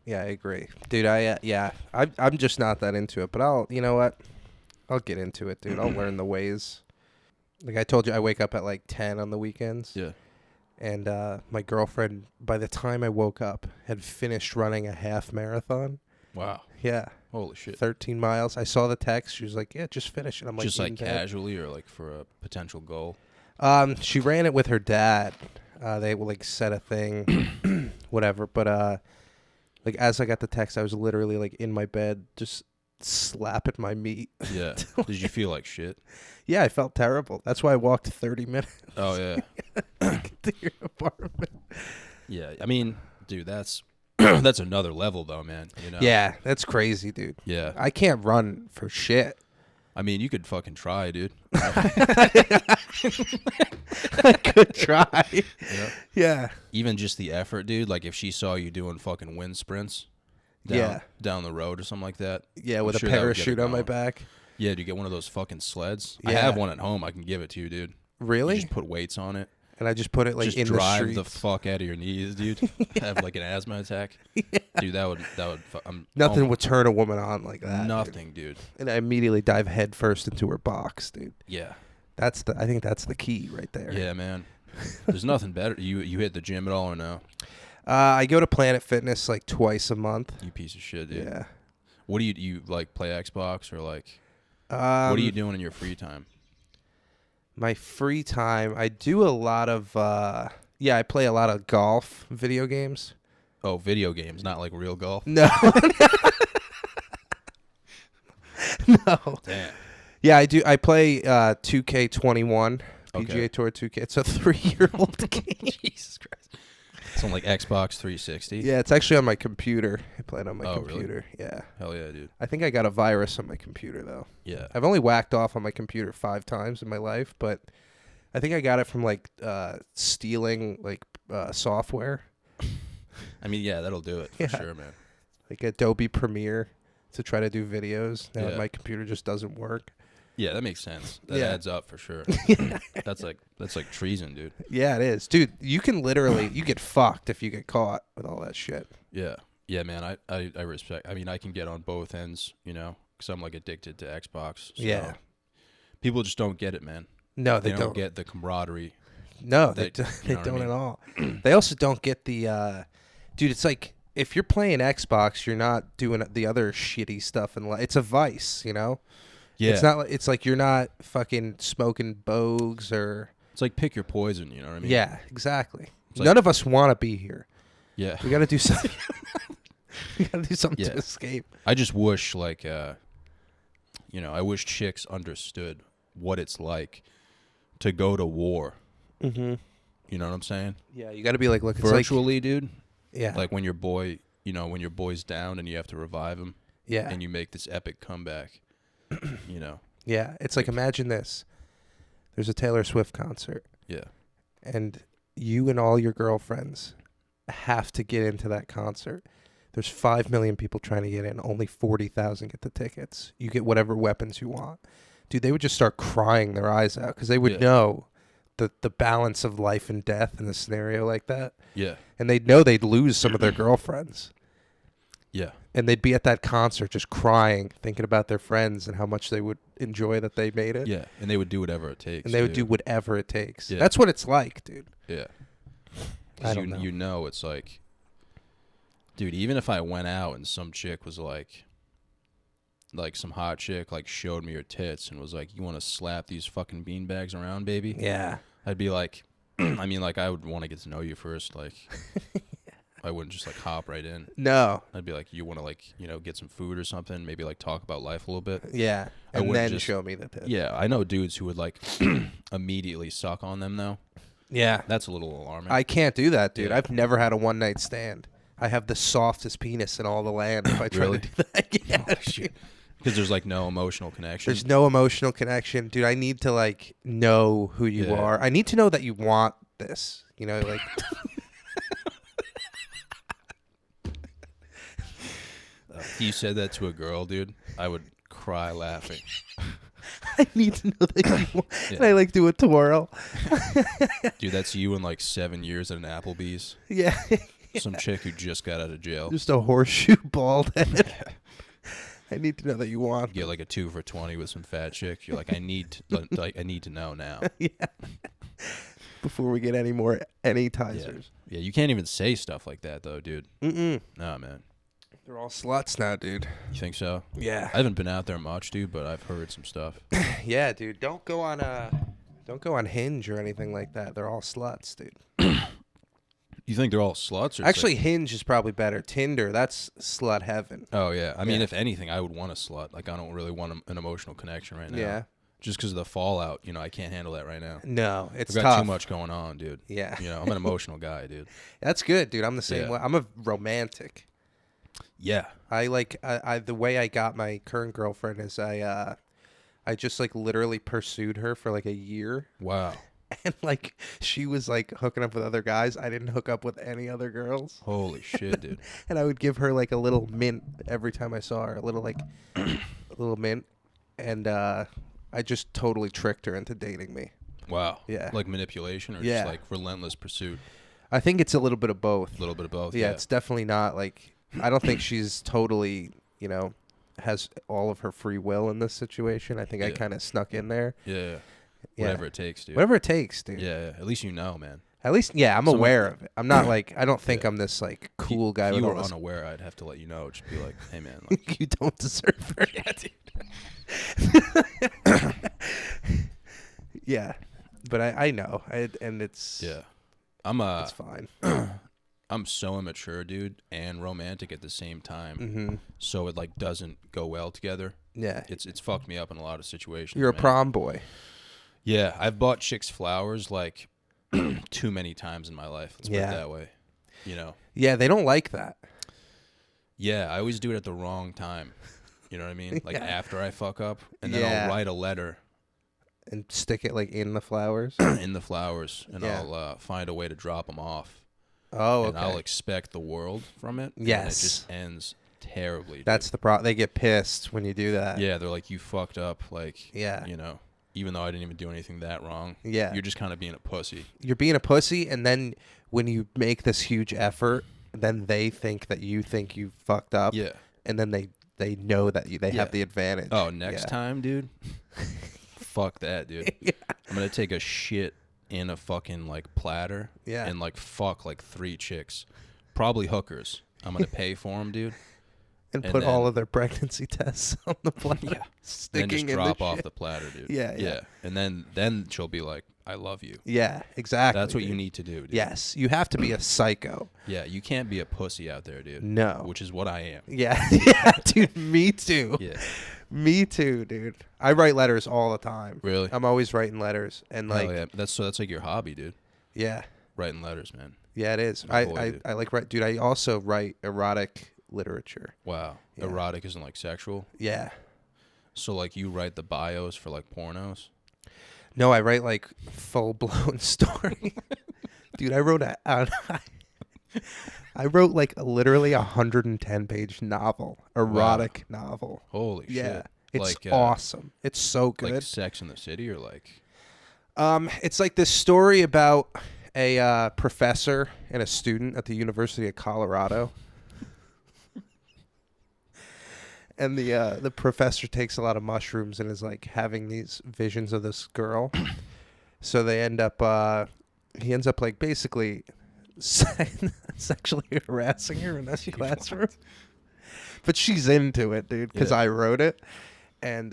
Yeah, I agree, dude. I'm just not that into it, but you know what? I'll get into it, dude. I'll learn the ways. Like I told you, I wake up at like 10 on the weekends. Yeah. And my girlfriend, by the time I woke up, had finished running a half marathon. Wow. Yeah. Holy shit. 13 miles. I saw the text. She was like, yeah, just finish it. I'm like, Just like "Eating bad." casually or like for a potential goal. She ran it with her dad. They will like set a thing, whatever. But Like as I got the text, I was literally like in my bed, just slapping my meat. Yeah. Did you feel like shit? Yeah, I felt terrible. That's why I walked 30 minutes. Oh yeah. to get to your apartment. Yeah. I mean, dude, that's that's another level though, man. You know. Yeah, that's crazy, dude. Yeah. I can't run for shit. I mean, you could fucking try, dude. I could try. Yeah. Yeah. Even just the effort, dude. Like if she saw you doing fucking wind sprints down the road or something like that. Yeah, I'm with sure a that would get parachute it on my going. back. Yeah, do you get one of those fucking sleds? I Yeah. have one at home. I can give it to you, dude. Really? You just put weights on it. And I just put it like Just in drive the the streets. fuck out of your knees, dude. Have like an asthma attack. Dude, that would Nothing would turn a woman on like that. Dude. Nothing, dude. And I immediately dive headfirst into her box, dude. Yeah. I think that's the key right there. Yeah, man. There's nothing better. You hit the gym at all or no? I go to Planet Fitness like twice a month. You piece of shit, dude. Yeah. What do you like play Xbox or like what are you doing in your free time? My free time, I do a lot of I play a lot of golf video games. Oh, video games, not like real golf. No. No. Damn. Yeah, I do. I play 2K21, PGA Okay. Tour 2K. It's a 3-year-old game. Jesus Christ. It's on like Xbox 360. Yeah, it's actually on my computer. I play it on my Oh, really? computer. Yeah. Hell yeah, dude. I think I got a virus on my computer, though. Yeah. I've only whacked off on my computer 5 times in my life, but I think I got it from like stealing like software, I mean, yeah, that'll do it for Yeah. sure, man. like Adobe Premiere, to try to do videos. Now Yeah. my computer just doesn't work. Yeah, that makes sense. That Yeah. adds up for sure. That's like treason, dude. Yeah, it is, dude. You can literally you get fucked if you get caught with all that shit. Yeah. Yeah, man, I respect. I mean, I can get on both ends, you know, because I'm like addicted to Xbox. So Yeah. People just don't get it, man. No, They they don't get the camaraderie. No, they that- do, you they know what I don't mean? at all. They also don't get the dude. It's like if you're playing Xbox, you're not doing the other shitty stuff, and it's a vice, you know. Yeah. It's not. It's like you're not fucking smoking bogues or. It's like pick your poison, you know what I mean? Yeah, exactly. It's like- None of us want to be here. Yeah. We got to do something. We got to do something Yeah. to escape. I just wish, like, you know, I wish chicks understood what it's like to go to war. Mm-hmm. You know what I'm saying? Yeah, you got to be like, look, it's Virtually, dude. like, yeah, Like when your boy, you know, when your boy's down and you have to revive him, yeah, and you make this epic comeback. You know? yeah. It's like imagine this: there's a Taylor Swift concert, Yeah. and you and all your girlfriends have to get into that concert. There's 5 million people trying to get in. Only 40,000 get the tickets. You get whatever weapons you want. Dude, they would just start crying their eyes out because they would Yeah. know the balance of life and death in a scenario like that. Yeah. And they'd know they'd lose some of their girlfriends. Yeah. And they'd be at that concert just crying, thinking about their friends and how much they would enjoy that they made it. Yeah. And they would do whatever it takes. And they would too. do whatever it takes. Yeah. That's what it's like, dude. Yeah. I 'Cause don't know. You know, it's like, dude, even if I went out and some chick was like some hot chick, like showed me her tits and was like, you want to slap these fucking beanbags around, baby? Yeah. I'd be like, I mean, like, I would want to get to know you first. Like, I wouldn't just like hop right in. No. I'd be like, you want to like, you know, get some food or something, maybe like talk about life a little bit. Yeah. I And wouldn't then just- show me the tits. Yeah, I know dudes who would like immediately suck on them though. Yeah. That's a little alarming. I can't do that, dude. Yeah. I've never had a one night stand. I have the softest penis in all the land if I try Really? to do that. Yeah. Oh, shit. Because there's like no emotional connection. There's no emotional connection. Dude, I need to like know who you Yeah. are. I need to know that you want this. You know, like If you said that to a girl, dude, I would cry laughing. I need to know that you want Yeah. and I like do a twirl. Dude, that's you in like 7 years at an Applebee's. Yeah. Some chick who just got out of jail. Just a horseshoe bald head. I need to know that you want. Get like a 2 for $20 with some fat chick. You're like, I need to know now. Yeah. Before we get any more anytizers. Yeah, you can't even say stuff like that though, dude. Mm-mm. No, man. They're all sluts now, dude. You think so? Yeah. I haven't been out there much, dude, but I've heard some stuff. Yeah, dude. Don't go on Hinge or anything like that. They're all sluts, dude. You think they're all sluts? Or Actually, Hinge is probably better. Tinder, that's slut heaven. oh yeah. I mean, if anything, I would want a slut. Like I don't really want an emotional connection right now. Yeah. Just because of the fallout, you know, I can't handle that right now. No, it's I've got tough. too much going on, dude. Yeah. You know, I'm an emotional guy, dude. That's good, dude. I'm the same Yeah. way. I'm a romantic. Yeah. I like the way I got my current girlfriend is I just like literally pursued her for like a year. Wow. And like she was like hooking up with other guys. I didn't hook up with any other girls. Holy shit, dude. And I would give her like a little mint every time I saw her, a little like a little mint. And I just totally tricked her into dating me. Wow. Yeah. Like manipulation or Yeah. just like relentless pursuit? I think it's a little bit of both. A little bit of both. Yeah, it's definitely not like I don't think she's totally, you know, has all of her free will in this situation. I think I Yeah. kind of snuck in there. Yeah. Yeah. Whatever it takes, dude. Whatever it takes, dude. Yeah. At least you know, man. At least, yeah, I'm Someone- aware of it. I'm not like, I don't think Yeah. I'm this like cool guy If with you all were this. unaware, I'd have to let you know. Just be like, hey, man. Like, You don't deserve her. yeah, dude. Yeah, but I know, and it's Yeah. it's fine. I'm so immature, dude, and romantic at the same time. Mm-hmm. So it like doesn't go well together. Yeah, It's fucked me up in a lot of situations. you're a man. prom boy. Yeah, I've bought chicks flowers like too many times in my life. Let's put Yeah. it that way. You know. Yeah, they don't like that. Yeah, I always do it at the wrong time. You know what I mean? Like Yeah. after I fuck up, and then Yeah. I'll write a letter And stick it like in the flowers. in the flowers, and Yeah. I'll find a way to drop them off. Oh, And I'll okay. expect the world from it. And Yes. it just ends terribly. dude. That's the problem. They get pissed when you do that. Yeah, they're like, you fucked up. Like, Yeah. you know, even though I didn't even do anything that wrong. Yeah. You're just kind of being a pussy. You're being a pussy, and then when you make this huge effort, then they think that you think you fucked up. Yeah. And then they know that they have Yeah. the advantage. Oh, next Yeah. time, dude. Fuck that, dude. Yeah. I'm gonna take a shit in a fucking like platter. Yeah. And like fuck like 3 chicks, probably hookers. I'm gonna pay for them, dude. And and put all then- of their pregnancy tests on the platter. Yeah. And then Sticking just in drop the off shit. the platter, dude. Yeah, yeah. And then she'll be like, I love you. Yeah, exactly. That's what you dude. need to do, dude. Yes, you have to be a psycho. Yeah, you can't be a pussy out there, dude. No. Which is what I am. Yeah, yeah, dude. Me too. Yeah. Me too, dude. I write letters all the time. Really? I'm always writing letters, and like, Hell yeah. That's like your hobby, dude. yeah, Writing letters, man. yeah, it is. My boy, dude. I like write, dude. I also write erotic literature. Wow. Yeah. Erotic isn't like sexual. Yeah. So like you write the bios for like pornos. No, I write like full blown story. Dude, I wrote I wrote like literally 110-page novel, erotic novel. Holy Yeah, shit. it's Like, awesome. It's so good. Like Sex in the City or like It's like this story about a professor and a student at the University of Colorado. And the professor takes a lot of mushrooms and is like having these visions of this girl. So they end up he ends up like basically sexually harassing her in this classroom. But she's into it, dude, because Yeah. I wrote it. And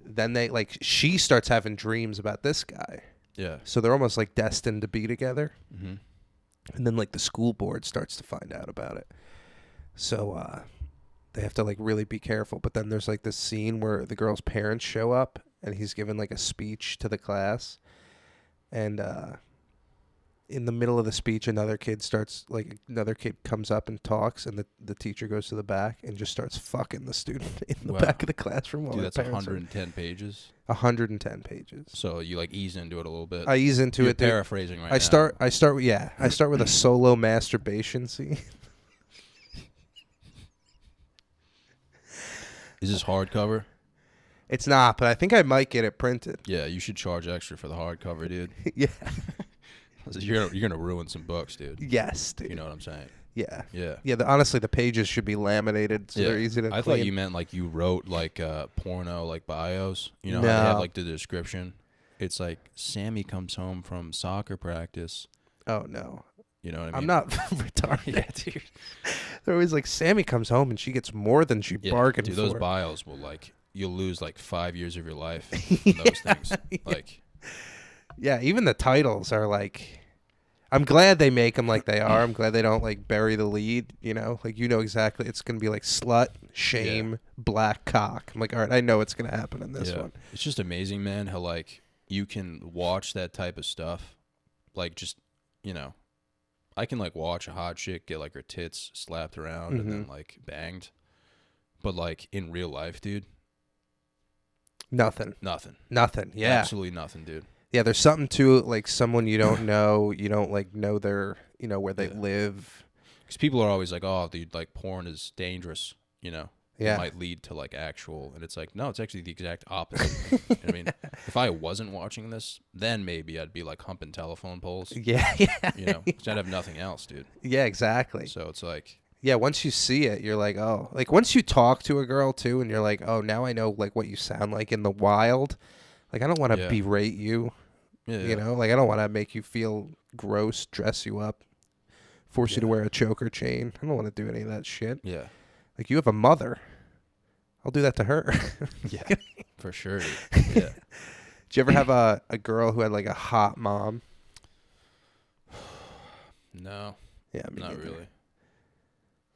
then they like she starts having dreams about this guy. yeah. So they're almost like destined to be together. Mm-hmm. And then like the school board starts to find out about it. So they have to like really be careful. But then there's like this scene where the girl's parents show up and he's giving like a speech to the class. And in the middle of the speech, another kid comes up and talks, and the teacher goes to the back and just starts fucking the student in the Wow. back of the classroom while Dude, the that's parents 110 pages. 110 pages. So you like ease into it a little bit. I ease into You're it. dude. paraphrasing right I now. start with a solo masturbation scene. Is this hardcover? It's not, but I think I might get it printed. Yeah, you should charge extra for the hardcover, dude. Yeah. You're gonna ruin some books, dude. Yes, dude. You know what I'm saying? Yeah. Yeah. Yeah. Honestly, the pages should be laminated so Yeah. they're easy to I clean. thought you meant like you wrote like porno like bios. You know how they have No. like the description. It's like Sammy comes home from soccer practice. Oh no, You know what I mean? I'm not retarded. Yeah, dude. They're always like, Sammy comes home and she gets more than she Yeah, bargained dude, for. those bios will like you'll lose like 5 years of your life from those things. Like Yeah, even the titles are like, I'm glad they make them like they are. I'm glad they don't like bury the lead, you know? Like you know exactly it's going to be like slut, shame, black cock. I'm like, all right, I know what's going to happen in this one. It's just amazing, man, how like you can watch that type of stuff. Like just, you know, I can like watch a hot chick get like her tits slapped around and then like banged. But like in real life, dude, Nothing. Yeah. Absolutely nothing, dude. Yeah, there's something to like someone you don't know. You don't like know their, you know, where they live. Because people are always like, oh, dude, like porn is dangerous, you know? Yeah. It might lead to like actual, and it's like, no, it's actually the exact opposite. You know what I mean? If I wasn't watching this, then maybe I'd be like humping telephone poles. Yeah. You know, because I'd have nothing else, dude. Yeah, exactly. So it's like, yeah, once you see it, you're like, oh, like once you talk to a girl too, and you're like, oh, now I know like what you sound like in the wild. Like I don't want to berate you. You know, like I don't want to make you feel gross, dress you up, force you to wear a choker chain. I don't want to do any of that shit. Yeah. Like you have a mother. I'll do that to her. Yeah, for sure, dude. Yeah. Did you ever have a girl who had like a hot mom? No. Yeah, not really.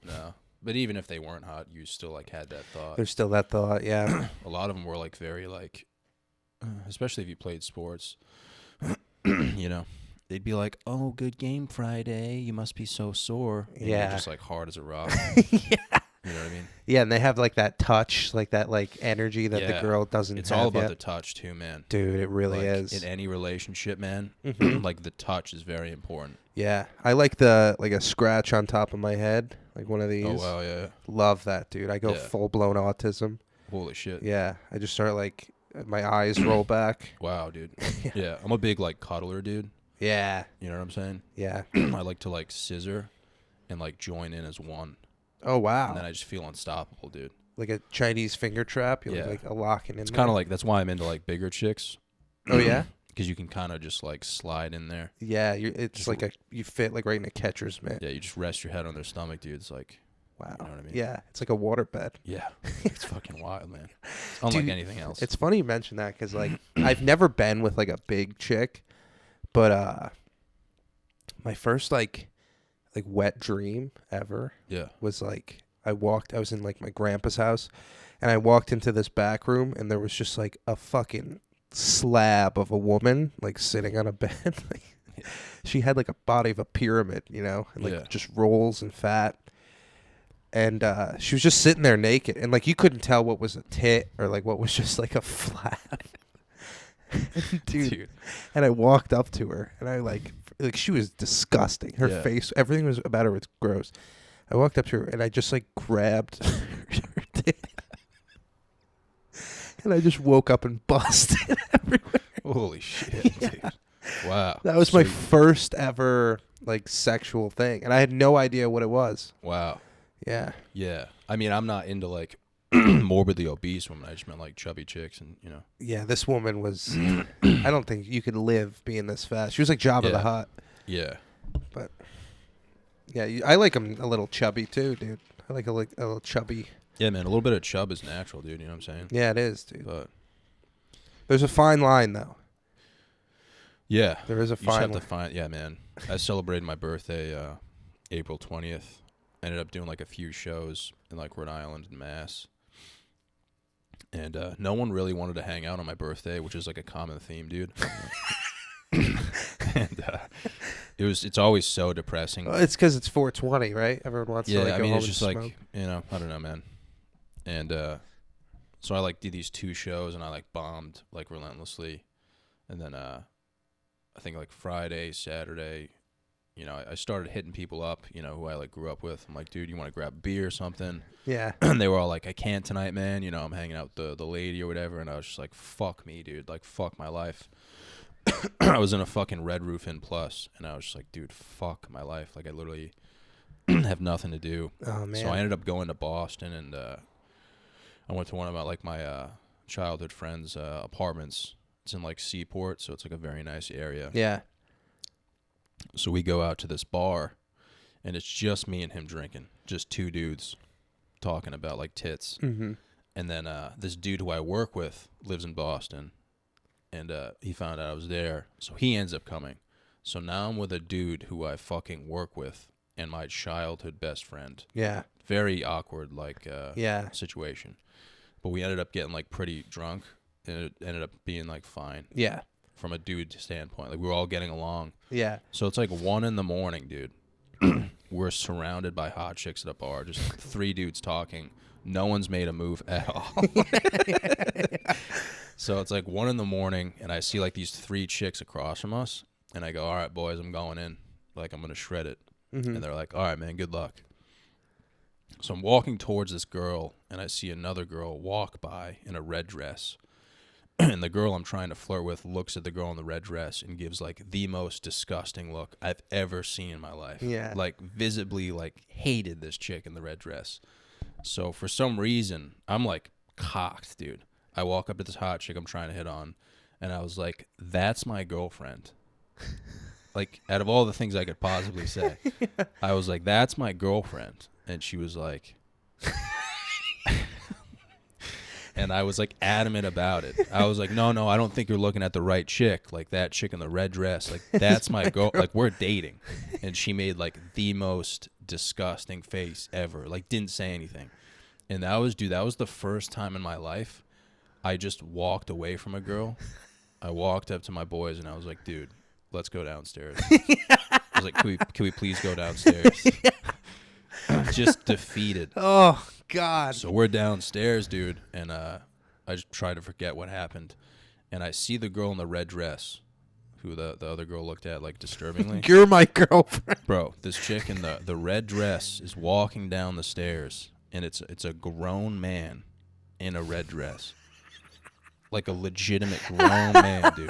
No. But even if they weren't hot, you still like had that thought. There's still that thought, yeah. A lot of them were like very like, especially if you played sports, you know, they'd be like, oh, good game Friday. You must be so sore. And you're just like hard as a rock. Yeah. You know what I mean? Yeah, and they have like that touch, like that like energy that the girl doesn't have. It's all about the touch too, man. Dude, it really like, is. In any relationship, man, like the touch is very important. Yeah. I like the like a scratch on top of my head, like one of these. Oh, wow, yeah. Love that, dude. I go full-blown autism. Holy shit. Yeah. I just start like, my eyes roll back. Wow, dude. Yeah. I'm a big like cuddler, dude. Yeah. You know what I'm saying? Yeah. I like to like scissor and like join in as one. Oh, wow. And then I just feel unstoppable, dude. Like a Chinese finger trap? You're like a locking in It's there? kind of like, that's why I'm into like bigger chicks. Oh, yeah? Because you can kind of just like slide in there. Yeah, it's just like you fit like right in a catcher's mitt. Yeah, you just rest your head on their stomach, dude. It's like, wow. You know what I mean? Yeah, it's like a waterbed. Yeah. It's fucking wild, man. It's unlike anything else. It's funny you mention that because like I've never been with like a big chick, but my first like wet dream ever was like I was in like my grandpa's house and I walked into this back room and there was just like a fucking slab of a woman like sitting on a bed. She had like a body of a pyramid, you know, and like just rolls and fat. And she was just sitting there naked and like you couldn't tell what was a tit or like what was just like a flap. Dude. And I walked up to her and I like she was disgusting. Her face, everything was about her was gross. I walked up to her and I just like grabbed her tit. And I just woke up and busted everywhere. Holy shit, dude. Wow. That was my first ever like sexual thing. And I had no idea what it was. Wow. Yeah. Yeah. I mean, I'm not into like morbidly obese women. I just meant like chubby chicks and, you know. Yeah, this woman was, I don't think you could live being this fat. She was like Jabba the Hutt. Yeah. But, yeah, I like them a little chubby too, dude. I like a little chubby. Yeah, man, a little bit of chub is natural, dude. You know what I'm saying? Yeah, it is, dude. But there's a fine line, though. Yeah. There is a fine line. Yeah, man. I celebrated my birthday April 20th. Ended up doing like a few shows in like Rhode Island and Mass. And no one really wanted to hang out on my birthday, which is like a common theme, dude. And it's always so depressing. Well, it's because it's 420, right? Everyone wants to like I go mean, home it's just and like, smoke. you know, I don't know, man. And so I like did these 2 shows and I like bombed like relentlessly. And then I think like Friday, Saturday, you know, I started hitting people up, you know, who I like grew up with. I'm like, dude, you want to grab a beer or something? Yeah. And they were all like, I can't tonight, man. You know, I'm hanging out with the lady or whatever. And I was just like, fuck me, dude. Like, fuck my life. I was in a fucking Red Roof Inn Plus, and I was just like, dude, fuck my life. Like, I literally have nothing to do. Oh, man. So I ended up going to Boston, and I went to one of my childhood friends' apartments. It's in like Seaport, so it's like a very nice area. Yeah. So we go out to this bar, and it's just me and him drinking. Just 2 dudes talking about like tits. Mm-hmm. And then this dude who I work with lives in Boston, and he found out I was there, so he ends up coming. So now I'm with a dude who I fucking work with and my childhood best friend. Yeah. Very awkward, like, Yeah. situation. But we ended up getting, like, pretty drunk, and it ended up being, like, fine Yeah. from a dude standpoint. Like, we were all getting along. Yeah. So it's, like, 1 a.m, dude. We're surrounded by hot chicks at a bar, just 3 dudes talking. No one's made a move at all. So it's, like, 1 a.m, and I see, like, these 3 chicks across from us, and I go, all right, boys, I'm going in. Like, I'm going to shred it. Mm-hmm. And they're like, all right, man, good luck. So I'm walking towards this girl, and I see another girl walk by in a red dress. And the girl I'm trying to flirt with looks at the girl in the red dress and gives, like, the most disgusting look I've ever seen in my life. Yeah. Like, visibly, like, hated this chick in the red dress. So for some reason, I'm, like, cocked, dude. I walk up to this hot chick I'm trying to hit on, and I was like, that's my girlfriend. Like, out of all the things I could possibly say, I was like, that's my girlfriend. And she was like, and I was like adamant about it. I was like, no, I don't think you're looking at the right chick. Like, that chick in the red dress, like, that's my girl. Like, we're dating. And she made, like, the most disgusting face ever. Like, didn't say anything. And that was the first time in my life I just walked away from a girl. I walked up to my boys and I was like, dude, let's go downstairs. I was like, can we please go downstairs? Just defeated. Oh, God. So we're downstairs, dude, and I just try to forget what happened. And I see the girl in the red dress, who the other girl looked at, like, disturbingly. You're my girlfriend. Bro, this chick in the red dress is walking down the stairs, and it's a grown man in a red dress. Like a legitimate grown man, dude.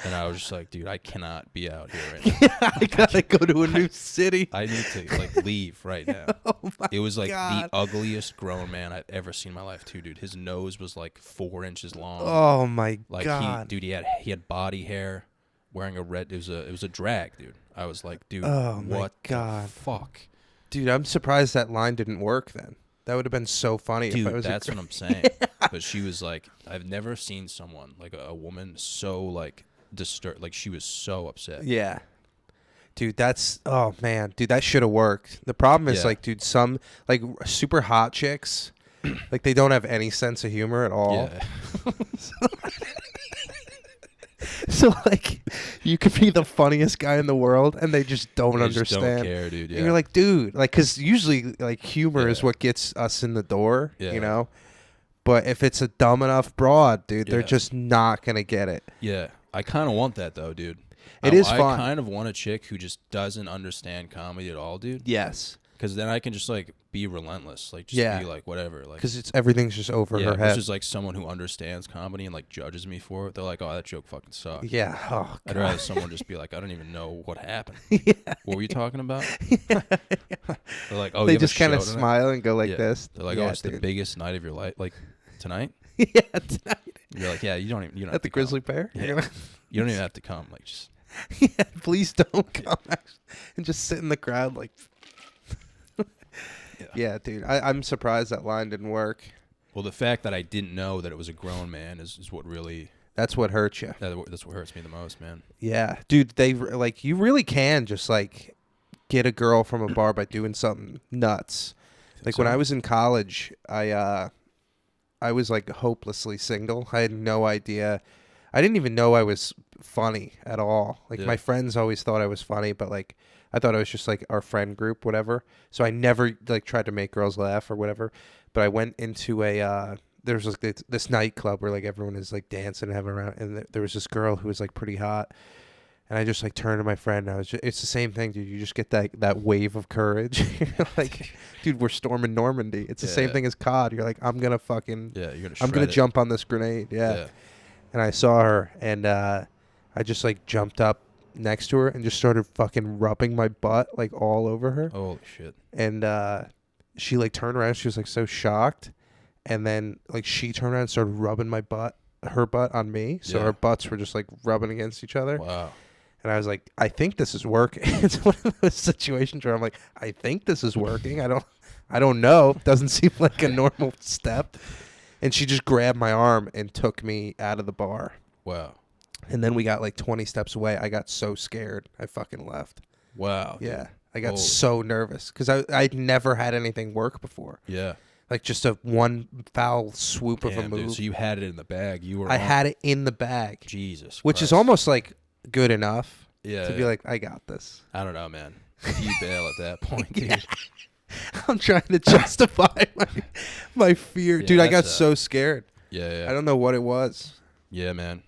And I was just like, dude, I cannot be out here right now. I gotta go to a new city. I need to, like, leave right now. Oh my It was like God. the ugliest grown man I've ever seen in my life, too, dude. His nose was like 4 inches long. Oh my Like, God. he had body hair, wearing a red. It was a drag, dude. I was like, dude, Oh my what God. the fuck, Dude, I'm surprised that line didn't work then. That would have been so funny dude? if I was That's what I'm saying. But she was like, I've never seen someone, like, a woman so, like, disturbed. Like, she was so upset. Yeah. Dude, that's, oh man, dude, that should have worked. The problem is, Yeah. like, dude, some, like, super hot chicks, like, they don't have any sense of humor at all. Yeah. So, like, you could be the funniest guy in the world, and they just don't They just understand. don't care, dude. Yeah. And you're like, dude, like, because usually, like, humor is Yeah. what gets us in the door, Yeah. you know? But if it's a dumb enough broad, dude, they're Yeah. just not going to get it. Yeah, I kind of want that though, dude. It is I fun. kind of want a chick who just doesn't understand comedy at all, dude. Yes. Because then I can just, like, be relentless, like, just Yeah. be like whatever, like, Because everything's just over yeah. her head. Versus, like, someone who understands comedy and, like, judges me for it. They're like, oh, that joke fucking sucked. Yeah. Oh, I'd God. rather someone just be like, I don't even know what happened. Yeah. What were you talking about? They're like, oh, They you have a just kind of show tonight? smile and go like Yeah. this. They're like, yeah, oh, it's the dude. biggest night of your life, like, tonight. Yeah, tonight. You're like, yeah, you don't have At the to come. Grizzly Bear? Yeah. You don't even have to come, like, just Yeah, please don't come and just sit in the crowd like. Yeah, dude. I'm surprised that line didn't work. Well, the fact that I didn't know that it was a grown man is what really That's what hurt you. that's what hurts me the most, man. Yeah, dude. They like you really can just like get a girl from a bar by doing something nuts. Like when so? I was in college, I was like hopelessly single. I had no idea. I didn't even know I was funny at all. Like Yeah. my friends always thought I was funny, but like I thought I was just like our friend group, whatever. So I never like tried to make girls laugh or whatever. But I went into a there's like this nightclub where like everyone is like dancing and having around, and there was this girl who was like pretty hot. And I just like turned to my friend and I was just, it's the same thing, dude. You just get that wave of courage. You're like, dude, we're storming Normandy. It's the same Yeah. thing as COD. You're like, I'm gonna fucking Yeah, you're gonna. I'm gonna shred it. jump on this grenade. Yeah. And I saw her and I just like jumped up next to her and just started fucking rubbing my butt like all over her. Holy shit. And she like turned around, she was like so shocked. And then like she turned around and started rubbing her butt on me. So Yeah. our butts were just like rubbing against each other. Wow. And I was like, I think this is working. It's one of those situations where I'm like, I think this is working. I don't know. Doesn't seem like a normal step. And she just grabbed my arm and took me out of the bar. Wow. And then we got like 20 steps away. I got so scared. I fucking left. Wow. Yeah. Dude. I got Holy. so nervous because I'd never had anything work before. Yeah. Like just a one foul swoop of a Damn, move. dude. So you had it in the bag. I had it in the bag. Jesus. Which is Christ. almost like good enough Yeah. to be like, I got this. I don't know, man. If you bail at that point, dude. I'm trying to justify my fear. Yeah, Dude, I got that's, so scared. Yeah. I don't know what it was. Yeah, man.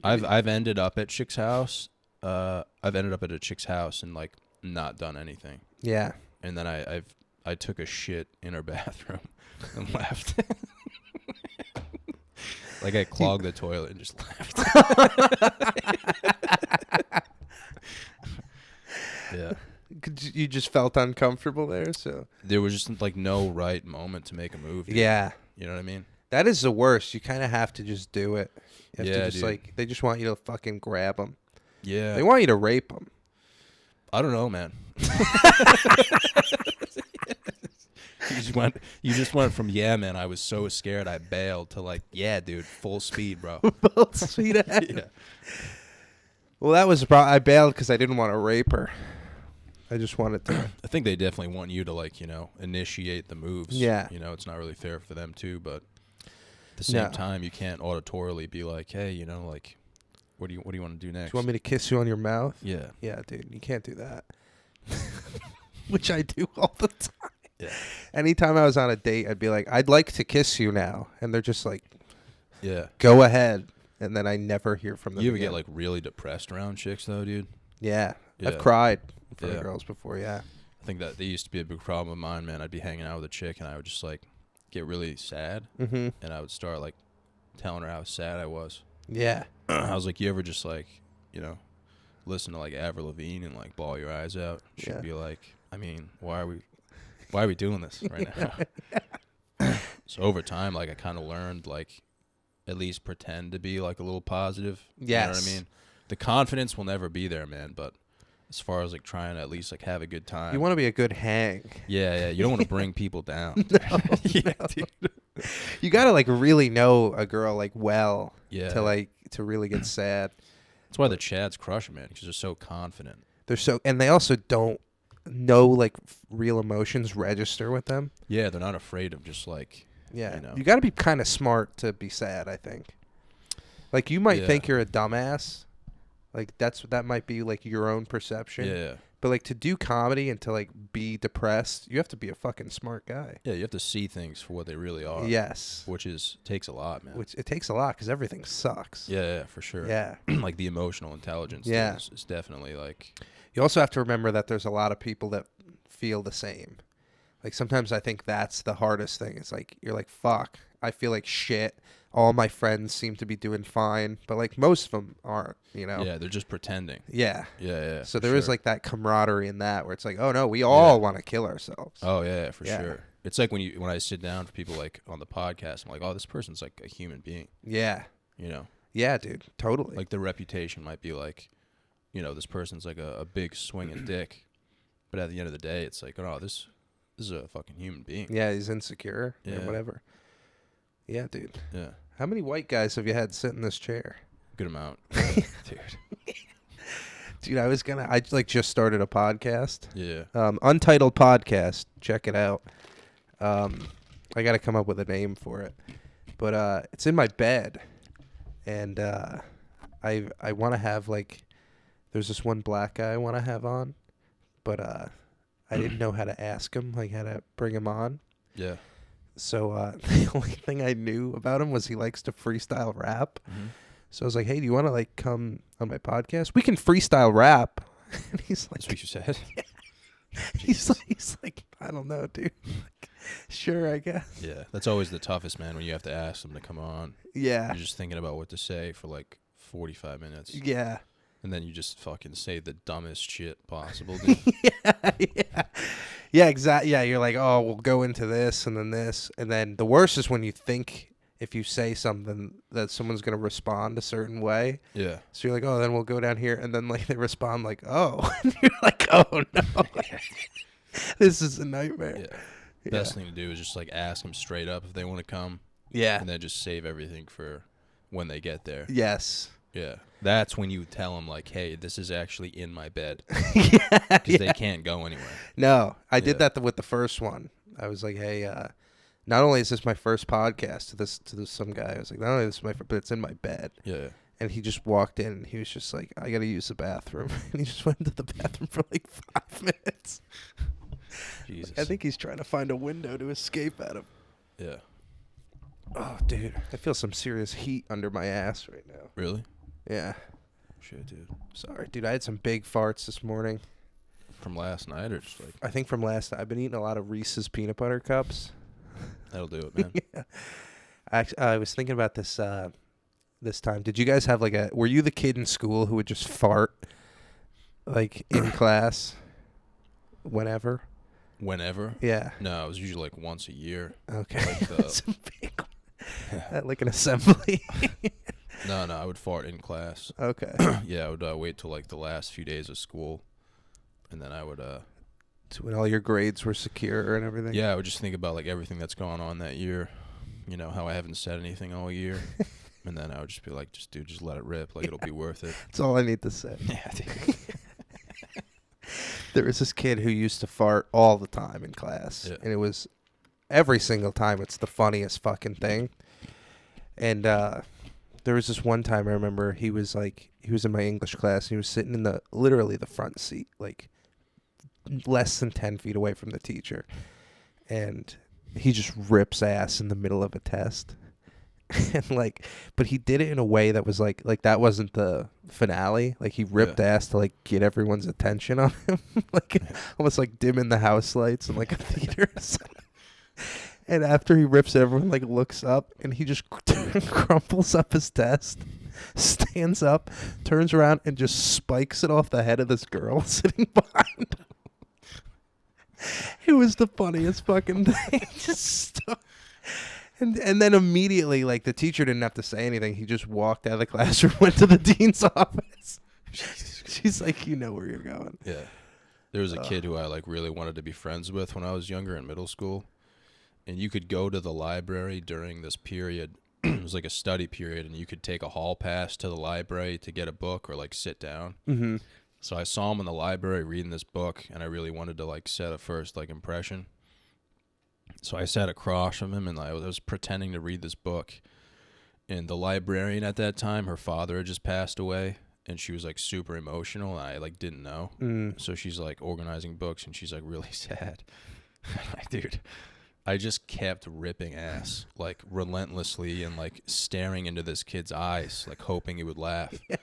I've ended up at chick's house. I've ended up at a chick's house and like not done anything. Yeah. And then I took a shit in her bathroom and left. Like I clogged the toilet and just left. Yeah. You just felt uncomfortable there, so. There was just like no right moment to make a move. Dude. Yeah. You know what I mean? That is the worst. You kind of have to just do it. You have to Yeah, just dude. like, they just want you to fucking grab them. Yeah. They want you to rape them. I don't know, man. You just went from yeah, man, I was so scared I bailed to like, yeah, dude, full speed, bro. Full speed ahead. Yeah. Well, that was the problem. I bailed because I didn't want to rape her. I just wanted to. I think they definitely want you to like, initiate the moves. Yeah. It's not really fair for them too, but at the same time, you can't auditorily be like, hey, like, what do you want to do next? Do you want me to kiss you on your mouth? Yeah. Yeah, dude, you can't do that. Which I do all the time. Yeah. Anytime I was on a date, I'd be like, I'd like to kiss you now. And they're just like, Yeah. go ahead. And then I never hear from them. You ever again. get like really depressed around chicks though, dude? Yeah. Yeah. I've cried for Yeah. girls before, yeah. I think that used to be a big problem of mine, man. I'd be hanging out with a chick and I would just like get really sad Mm-hmm. and I would start like telling her how sad I was. Yeah. I was like, you ever just like, listen to like Avril Lavigne and like bawl your eyes out? She'd Yeah. be like, I mean, why are we doing this right now? So over time, like I kind of learned like at least pretend to be like a little positive. Yes. You know what I mean? The confidence will never be there, man. But as far as like trying to at least like have a good time. You want to be a good hang. Yeah. You don't want to bring people down. Yeah, dude. You got to like really know a girl like well Yeah. to really get sad. That's why the Chads crush 'em, man, because they're so confident. And they also don't know like real emotions register with them. Yeah, they're not afraid of just like. Yeah. You know. You got to be kind of smart to be sad, I think. Like you might Yeah. think you're a dumbass. Like that might be like your own perception. Yeah. But like to do comedy and to like be depressed, you have to be a fucking smart guy. Yeah, you have to see things for what they really are. Yes. Which takes a lot, man. Which it takes a lot because everything sucks. Yeah, for sure. Yeah. Like the emotional intelligence Yeah. is definitely like. You also have to remember that there's a lot of people that feel the same. Like sometimes I think that's the hardest thing. It's like you're like, fuck, I feel like shit. All my friends seem to be doing fine, but like most of them aren't, Yeah, they're just pretending. Yeah. Yeah. So for there is sure. like that camaraderie in that where it's like, oh no, we all want to kill ourselves. Oh yeah, for Yeah. sure. It's like when I sit down for people like on the podcast, I'm like, oh, this person's like a human being. Yeah. Yeah, Dude. Totally. like their reputation might be like, this person's like a big swinging dick, but at the end of the day, it's like, oh, this is a fucking human being. yeah, he's insecure or Yeah. whatever. Yeah, dude. Yeah, How many white guys have you had sit in this chair? good amount, dude. Dude, I like just started a podcast. Yeah, Untitled podcast. Check it out. I got to come up with a name for it. But it's in my bed. And I want to have like there's this one black guy I want to have on, but I didn't know how to ask him, like how to bring him on. yeah. So the only thing I knew about him was he likes to freestyle rap. Mm-hmm. So I was like, "Hey, do you want to like come on my podcast? We can freestyle rap." And he's like, That's what you said. he's like, "I don't know, dude." Like, sure, I guess. Yeah, that's always the toughest, man. When you have to ask them to come on, Yeah. you're just thinking about what to say for like 45 minutes, Yeah. and then you just fucking say the dumbest shit possible. Dude. Yeah, exactly. Yeah, you're like, "Oh, we'll go into this and then this." And then the worst is when you think if you say something that someone's going to respond a certain way. Yeah. So you're like, "Oh, then we'll go down here." And then like they respond like, "Oh." And you're like, "Oh no." This is a nightmare. Yeah. Best thing to do is just like ask them straight up if they want to come, Yeah. and then just save everything for when they get there. Yes. Yeah. That's when you tell them, like, hey, this is actually in my bed. Yeah, Because they can't go anywhere. No, I did that with the first one. I was like, hey, not only is this my first podcast to this some guy, I was like, not only is this my first, but it's in my bed. Yeah. And he just walked in and he was just like, I got to use the bathroom. And he just went into the bathroom for like 5 minutes. Jesus. I think he's trying to find a window to escape out of. Yeah. Oh, dude. I feel some serious heat under my ass right now. Really? Yeah. Shit, dude. Sorry, dude. I had some big farts this morning. From last night or just like... I think from last night. I've been eating a lot of Reese's peanut butter cups. That'll do it, man. Yeah. I was thinking about this this time. Did you guys have were you the kid in school who would just fart like in class whenever? Whenever? Yeah. No, it was usually like once a year. Okay. Like That's a big one. At like an assembly. No, I would fart in class. Okay. Yeah, I would wait till like the last few days of school, and then I would... So when all your grades were secure and everything? Yeah, I would just think about like everything that's going on that year. You know, how I haven't said anything all year. And then I would just be like, just let it rip. Like, it'll be worth it. That's all I need to say. Yeah, dude. There was this kid who used to fart all the time in class. Yeah. And it was every single time. It's the funniest fucking thing. And there was this one time I remember he was in my English class. And he was sitting in literally the front seat, like less than 10 feet away from the teacher. And he just rips ass in the middle of a test. And but he did it in a way that was like that wasn't the finale. Like he ripped ass to like get everyone's attention on him. Almost like dimming the house lights in like a theater. And after he rips, everyone like looks up and he just crumples up his test, stands up, turns around and just spikes it off the head of this girl sitting behind him. It was the funniest fucking thing. Just stuck. And then immediately, like, the teacher didn't have to say anything. He just walked out of the classroom, went to the dean's office. She's like, you know where you're going. Yeah. There was a kid who I, like, really wanted to be friends with when I was younger in middle school. And you could go to the library during this period. It was like a study period, and you could take a hall pass to the library to get a book or, like, sit down. Mm-hmm. So I saw him in the library reading this book, and I really wanted to, like, set a first, like, impression. So I sat across from him, and I was pretending to read this book. And the librarian at that time, her father had just passed away, and she was, like, super emotional, and I, like, didn't know. So she's, like, organizing books, and she's, like, really sad. Dude, I just kept ripping ass, like, relentlessly and, like, staring into this kid's eyes, like, hoping he would laugh. Yeah.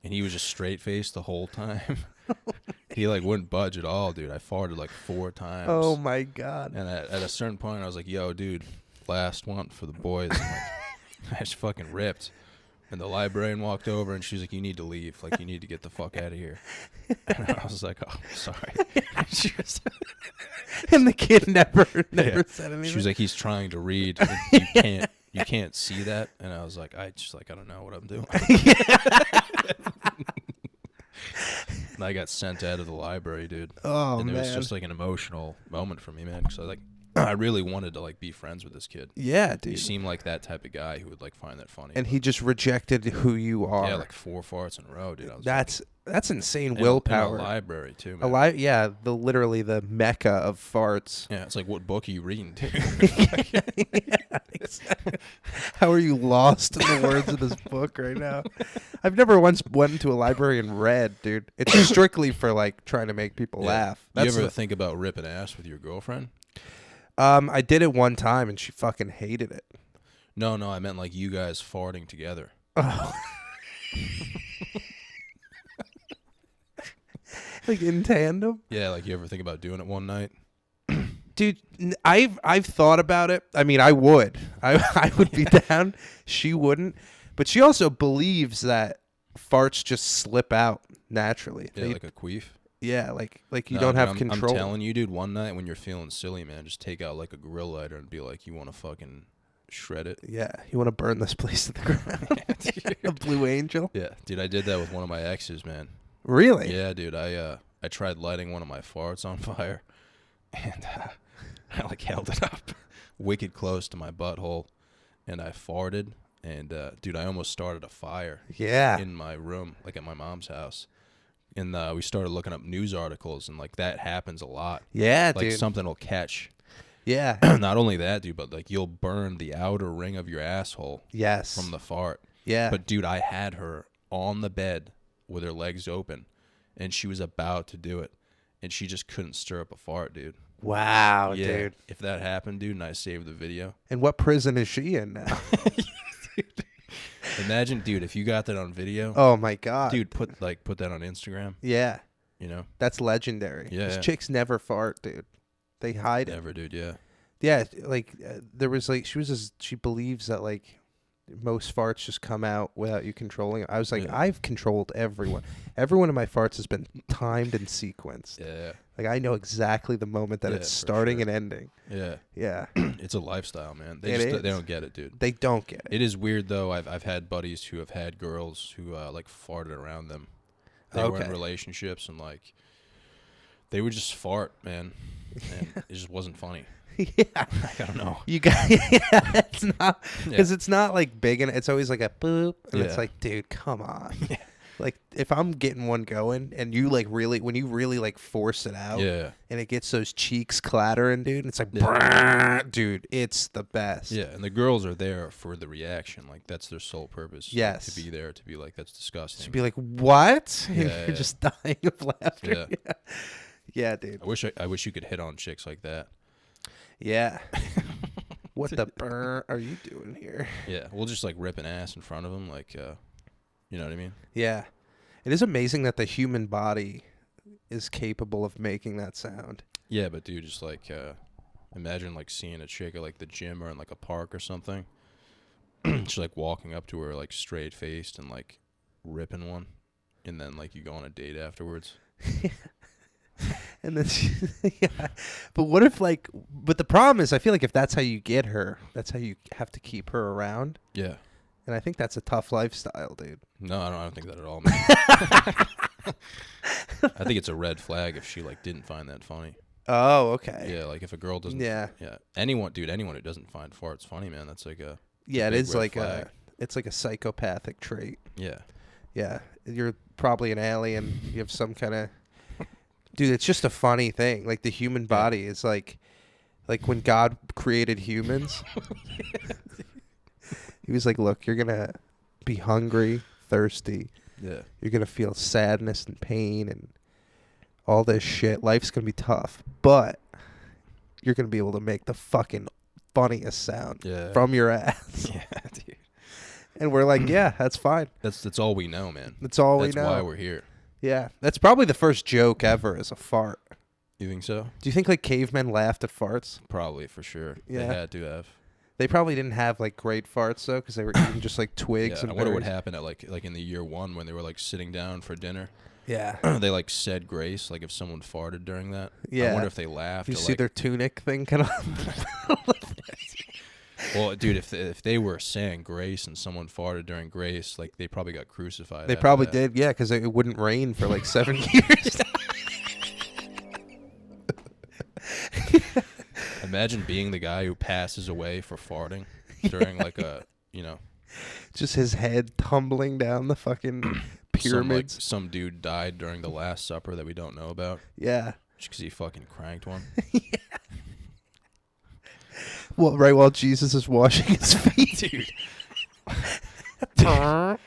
And he was just straight-faced the whole time. He, like, wouldn't budge at all, dude. I farted, like, 4 times. Oh, my God. And at a certain point, I was like, yo, dude, last one for the boys. And, like, I just fucking ripped. And the librarian walked over, and she's like, you need to leave. Like, you need to get the fuck out of here. And I was like, oh, sorry. And the kid never said anything. She was like, he's trying to read. You can't see that. And I was like, I don't know what I'm doing. And I got sent out of the library, dude. Oh, and man. it was just like an emotional moment for me, man. Because I really wanted to like be friends with this kid. Yeah, dude. He seemed like that type of guy who would like find that funny. And he just rejected who you are. Yeah, like 4 farts in a row, dude. That's insane willpower. In a library too, man. Yeah, literally the mecca of farts. Yeah, it's like, what book are you reading, dude? Yeah, exactly. How are you lost in the words of this book right now? I've never once went into a library and read, dude. It's strictly for like trying to make people laugh. You ever think about ripping ass with your girlfriend? I did it one time and she fucking hated it. No, I meant like you guys farting together. Oh. Like in tandem? Yeah, like you ever think about doing it one night? Dude, I've thought about it. I mean, I would. I would be down. She wouldn't. But she also believes that farts just slip out naturally. Yeah, like a queef. Yeah, like you don't have control. I'm telling you, dude, one night when you're feeling silly, man, just take out like a grill lighter and be like, you want to fucking shred it? Yeah, you want to burn this place to the ground. A Blue Angel? Yeah, dude, I did that with one of my exes, man. Really? Yeah, dude, I tried lighting one of my farts on fire, and I like held it up wicked close to my butthole, and I farted And dude, I almost started a fire. Yeah. In my room, like at my mom's house. And we started looking up news articles, and like that happens a lot. Yeah, like dude. something will catch. Yeah. Not only that, dude, but like you'll burn the outer ring of your asshole. Yes. From the fart. Yeah. But dude, I had her on the bed with her legs open, and she was about to do it, and she just couldn't stir up a fart, dude. Wow, Yeah. dude. If that happened, dude, and I saved the video. And what prison is she in now? Imagine, dude, if you got that on video. Oh my god. Dude, put that on Instagram. Yeah. You know? That's legendary. Yeah. These chicks never fart, dude. They hide it. Never, dude, yeah. Yeah, like there was like she believes that like most farts just come out without you controlling it. I was like, Yeah. I've controlled everyone. Every one of my farts has been timed and sequenced. Yeah. Like I know exactly the moment that Yeah, it's for starting sure. and ending. Yeah. Yeah. It's a lifestyle, man. They don't get it, dude. They don't get it. It is weird though. I've had buddies who have had girls who like farted around them. They were in relationships and like they would just fart, man. And it just wasn't funny. Yeah. I don't know. You got it's not because it's not like big and it's always like a boop and it's Yeah. like, dude, come on. Like if I'm getting one going and you like really when you really like force it out Yeah. and it gets those cheeks clattering, dude, it's like dude, it's the best. Yeah, and the girls are there for the reaction. Like that's their sole purpose. like, Yes. to be there, to be like, that's disgusting. To be like, what? And Yeah, you're just dying of laughter. Yeah. Yeah, dude. I wish you could hit on chicks like that. Yeah. What the burr are you doing here? Yeah, we'll just like rip an ass in front of them, like, you know what I mean? Yeah. It is amazing that the human body is capable of making that sound. Yeah, but dude, just like, imagine like seeing a chick at like the gym or in like a park or something. She's like walking up to her like straight faced and like ripping one, and then like you go on a date afterwards. And then yeah. But what if like but the problem is I feel like if that's how you get her, that's how you have to keep her around. Yeah. And I think that's a tough lifestyle, dude. No, I don't think that at all, man. I think it's a red flag if she like didn't find that funny. Oh, okay. Yeah, like if a girl doesn't. Yeah. Yeah. Anyone who doesn't find farts funny, man, that's like a. Yeah, it big is red like flag. it's like a psychopathic trait. Yeah. Yeah. You're probably an alien. You have some kind of dude, it's just a funny thing. Like the human body is like when God created humans. He was like, look, you're going to be hungry, thirsty. Yeah. You're going to feel sadness and pain and all this shit. Life's going to be tough, but you're going to be able to make the fucking funniest sound from your ass. Yeah, dude. And we're like, yeah, that's fine. That's all we know, man. That's all we know. That's why we're here. Yeah. That's probably the first joke ever is a fart. You think so? Do you think like cavemen laughed at farts? Probably, for sure. Yeah. They had to have. They probably didn't have like great farts though, because they were eating just like twigs Yeah, and I wonder what berries. happened at like in the year one when they were like sitting down for dinner. Yeah. They like said grace, like if someone farted during that. Yeah. I wonder if they laughed. You or, see like, their tunic thing kind of. well, dude, if they were saying grace and someone farted during grace, like they probably got crucified. They after probably that. did, yeah, because it wouldn't rain for like 7 years. Imagine being the guy who passes away for farting during like a, Just his head tumbling down the fucking pyramids. some dude died during the Last Supper that we don't know about. Yeah. Just because he fucking cranked one. Well, right while Jesus is washing his feet. Dude.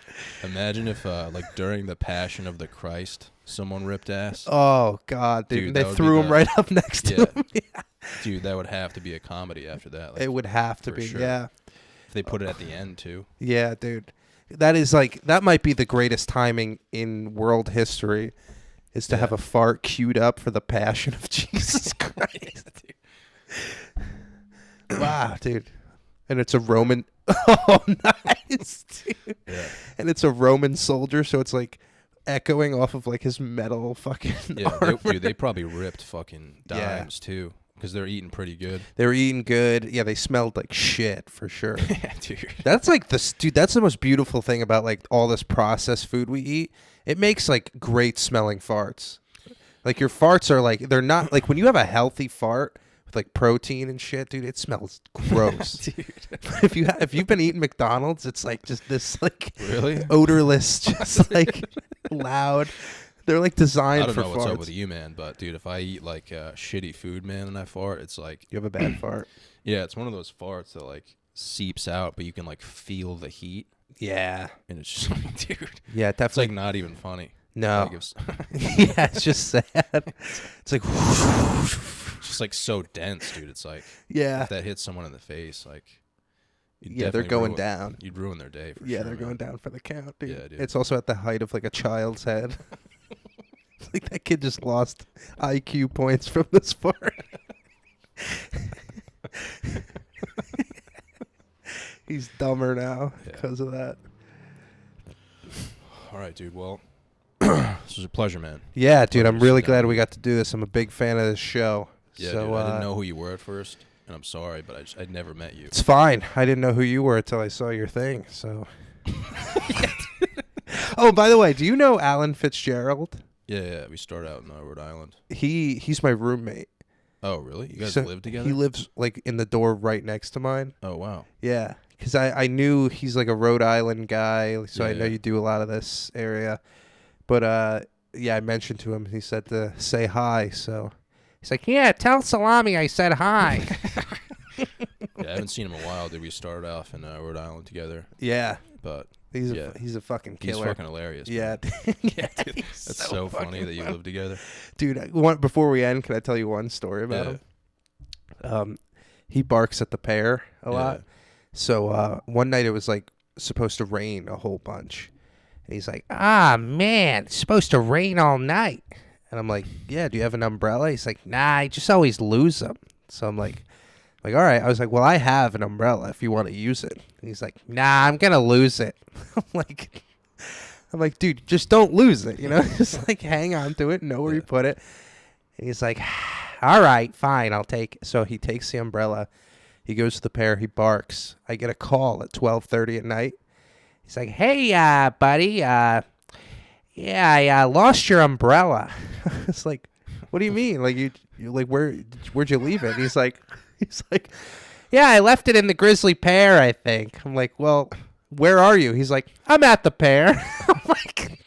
Imagine if, like, during the Passion of the Christ, someone ripped ass. Oh, God, dude. Dude, They that would threw be him right up next to him. Yeah. Dude, that would have to be a comedy after that. Like, It would have to for be, sure. yeah. If they put it at the end, too. Yeah, dude. That might be the greatest timing in world history is to have a fart queued up for the Passion of Jesus Christ. Wow, dude. And it's a Roman. Oh, nice, dude. Yeah. And it's a Roman soldier, so it's like echoing off of like his metal fucking armor. They probably ripped fucking dimes, too. Because they're eating pretty good. They were eating good. Yeah, they smelled like shit for sure. Yeah, dude. That's like that's the most beautiful thing about like all this processed food we eat. It makes like great smelling farts. Like your farts are like, they're not like when you have a healthy fart, with like protein and shit, dude. It smells gross. Dude. if you've been eating McDonald's, it's like just this like Really odorless, just like loud. They're like designed I don't for know what's farts. up with you, man, but dude, if I eat like shitty food, man, and I fart, it's like You have a bad fart. yeah, it's one of those farts that like seeps out, but you can like feel the heat, Yeah. and it's just like, dude, Yeah, it's like definitely. not even funny. No. Like, it's Yeah, it's just sad. It's like, just like so dense, dude. It's like yeah. if that hits someone in the face, like you'd Yeah, they're definitely going ruin- down. You'd ruin their day for Yeah, sure. they're man. going down for the count, dude. Yeah, dude. It's also at the height of like a child's head. Like that kid just lost IQ points from this fart. He's dumber now Yeah. because of that. All right, dude. Well, this was a pleasure, man. Yeah, dude, I'm Pleasure to really sit glad down. we got to do this. I'm a big fan of this show. Yeah, so dude. I didn't know who you were at first, and I'm sorry, but I'd never met you. it's fine. I didn't know who you were until I saw your thing. So. Oh, by the way, do you know Alan Fitzgerald? Yeah. We started out in Rhode Island. He's my roommate. Oh, really? You guys So live together? He lives like in the door right next to mine. Oh, wow. Yeah, because I knew he's like a Rhode Island guy, so I know Yeah. you do a lot of this area. But yeah, I mentioned to him. He said to say hi, so he's like, "Yeah, tell Salami I said hi." Yeah, I haven't seen him in a while, dude. We started off in Rhode Island together, Yeah, but he's Yeah. a fucking he's killer. fucking hilarious. Yeah, man. yeah, Dude, he's that's so funny fucking that you funny. live together. Dude, before we end, can I tell you one story about him? He barks at the pear a lot. So one night it was like supposed to rain a whole bunch. And he's like, "Ah, man, it's supposed to rain all night." And I'm like, "Yeah, do you have an umbrella?" He's like, "Nah, I just always lose them." So I'm like, all right. I was like, "Well, I have an umbrella if you want to use it." And he's like, "Nah, I'm going to lose it." I'm like, "Dude, just don't lose it, you know? Just like hang on to it, know where you put it." And he's like, "All right, fine, I'll take it." So he takes the umbrella. He goes to the pear. He barks. I get a call at 12:30 at night. He's like, "Hey, buddy, yeah, I lost your umbrella." It's like, "What do you mean? Like you like where'd you leave it?" And he's like, "Yeah, I left it in the grizzly pear, I think." I'm like, "Well, where are you?" He's like, "I'm at the pear." I'm like,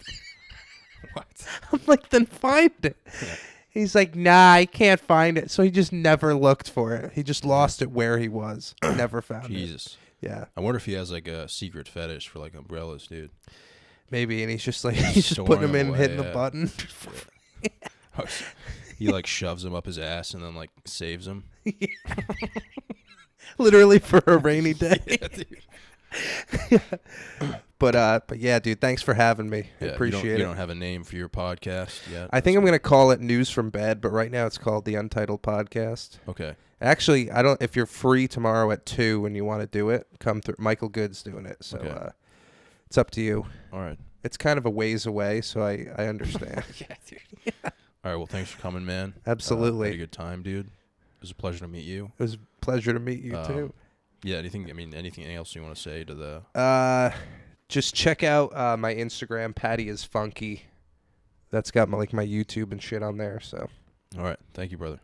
What? I'm like, "Then find it." Yeah. He's like, "Nah, I can't find it." So he just never looked for it. He just lost it where he was. Never found it. Jesus. Yeah, I wonder if he has like a secret fetish for like umbrellas, dude. maybe. And he's just like, he's just Storing putting them them in, away, hitting the yeah. button. He like shoves him up his ass and then like saves him. Literally for a rainy day. Yeah, dude. But yeah, dude, thanks for having me. I Yeah, appreciate you it. don't have a name for your podcast yet? I think I'm gonna call it News from Bed, but right now it's called the Untitled Podcast. Okay. Actually, I don't. If you're free tomorrow at 2 and you want to do it, come through. Michael Good's doing it, so Okay. It's up to you. All right. It's kind of a ways away, so I understand. Yeah, dude. All right. Well, thanks for coming, man. Absolutely. Had a good time, dude. It was a pleasure to meet you. It was a pleasure to meet you too. Yeah. Anything else you want to say to the? Just check out my Instagram. Paddy is funky. That's got my YouTube and shit on there. So. All right. Thank you, brother.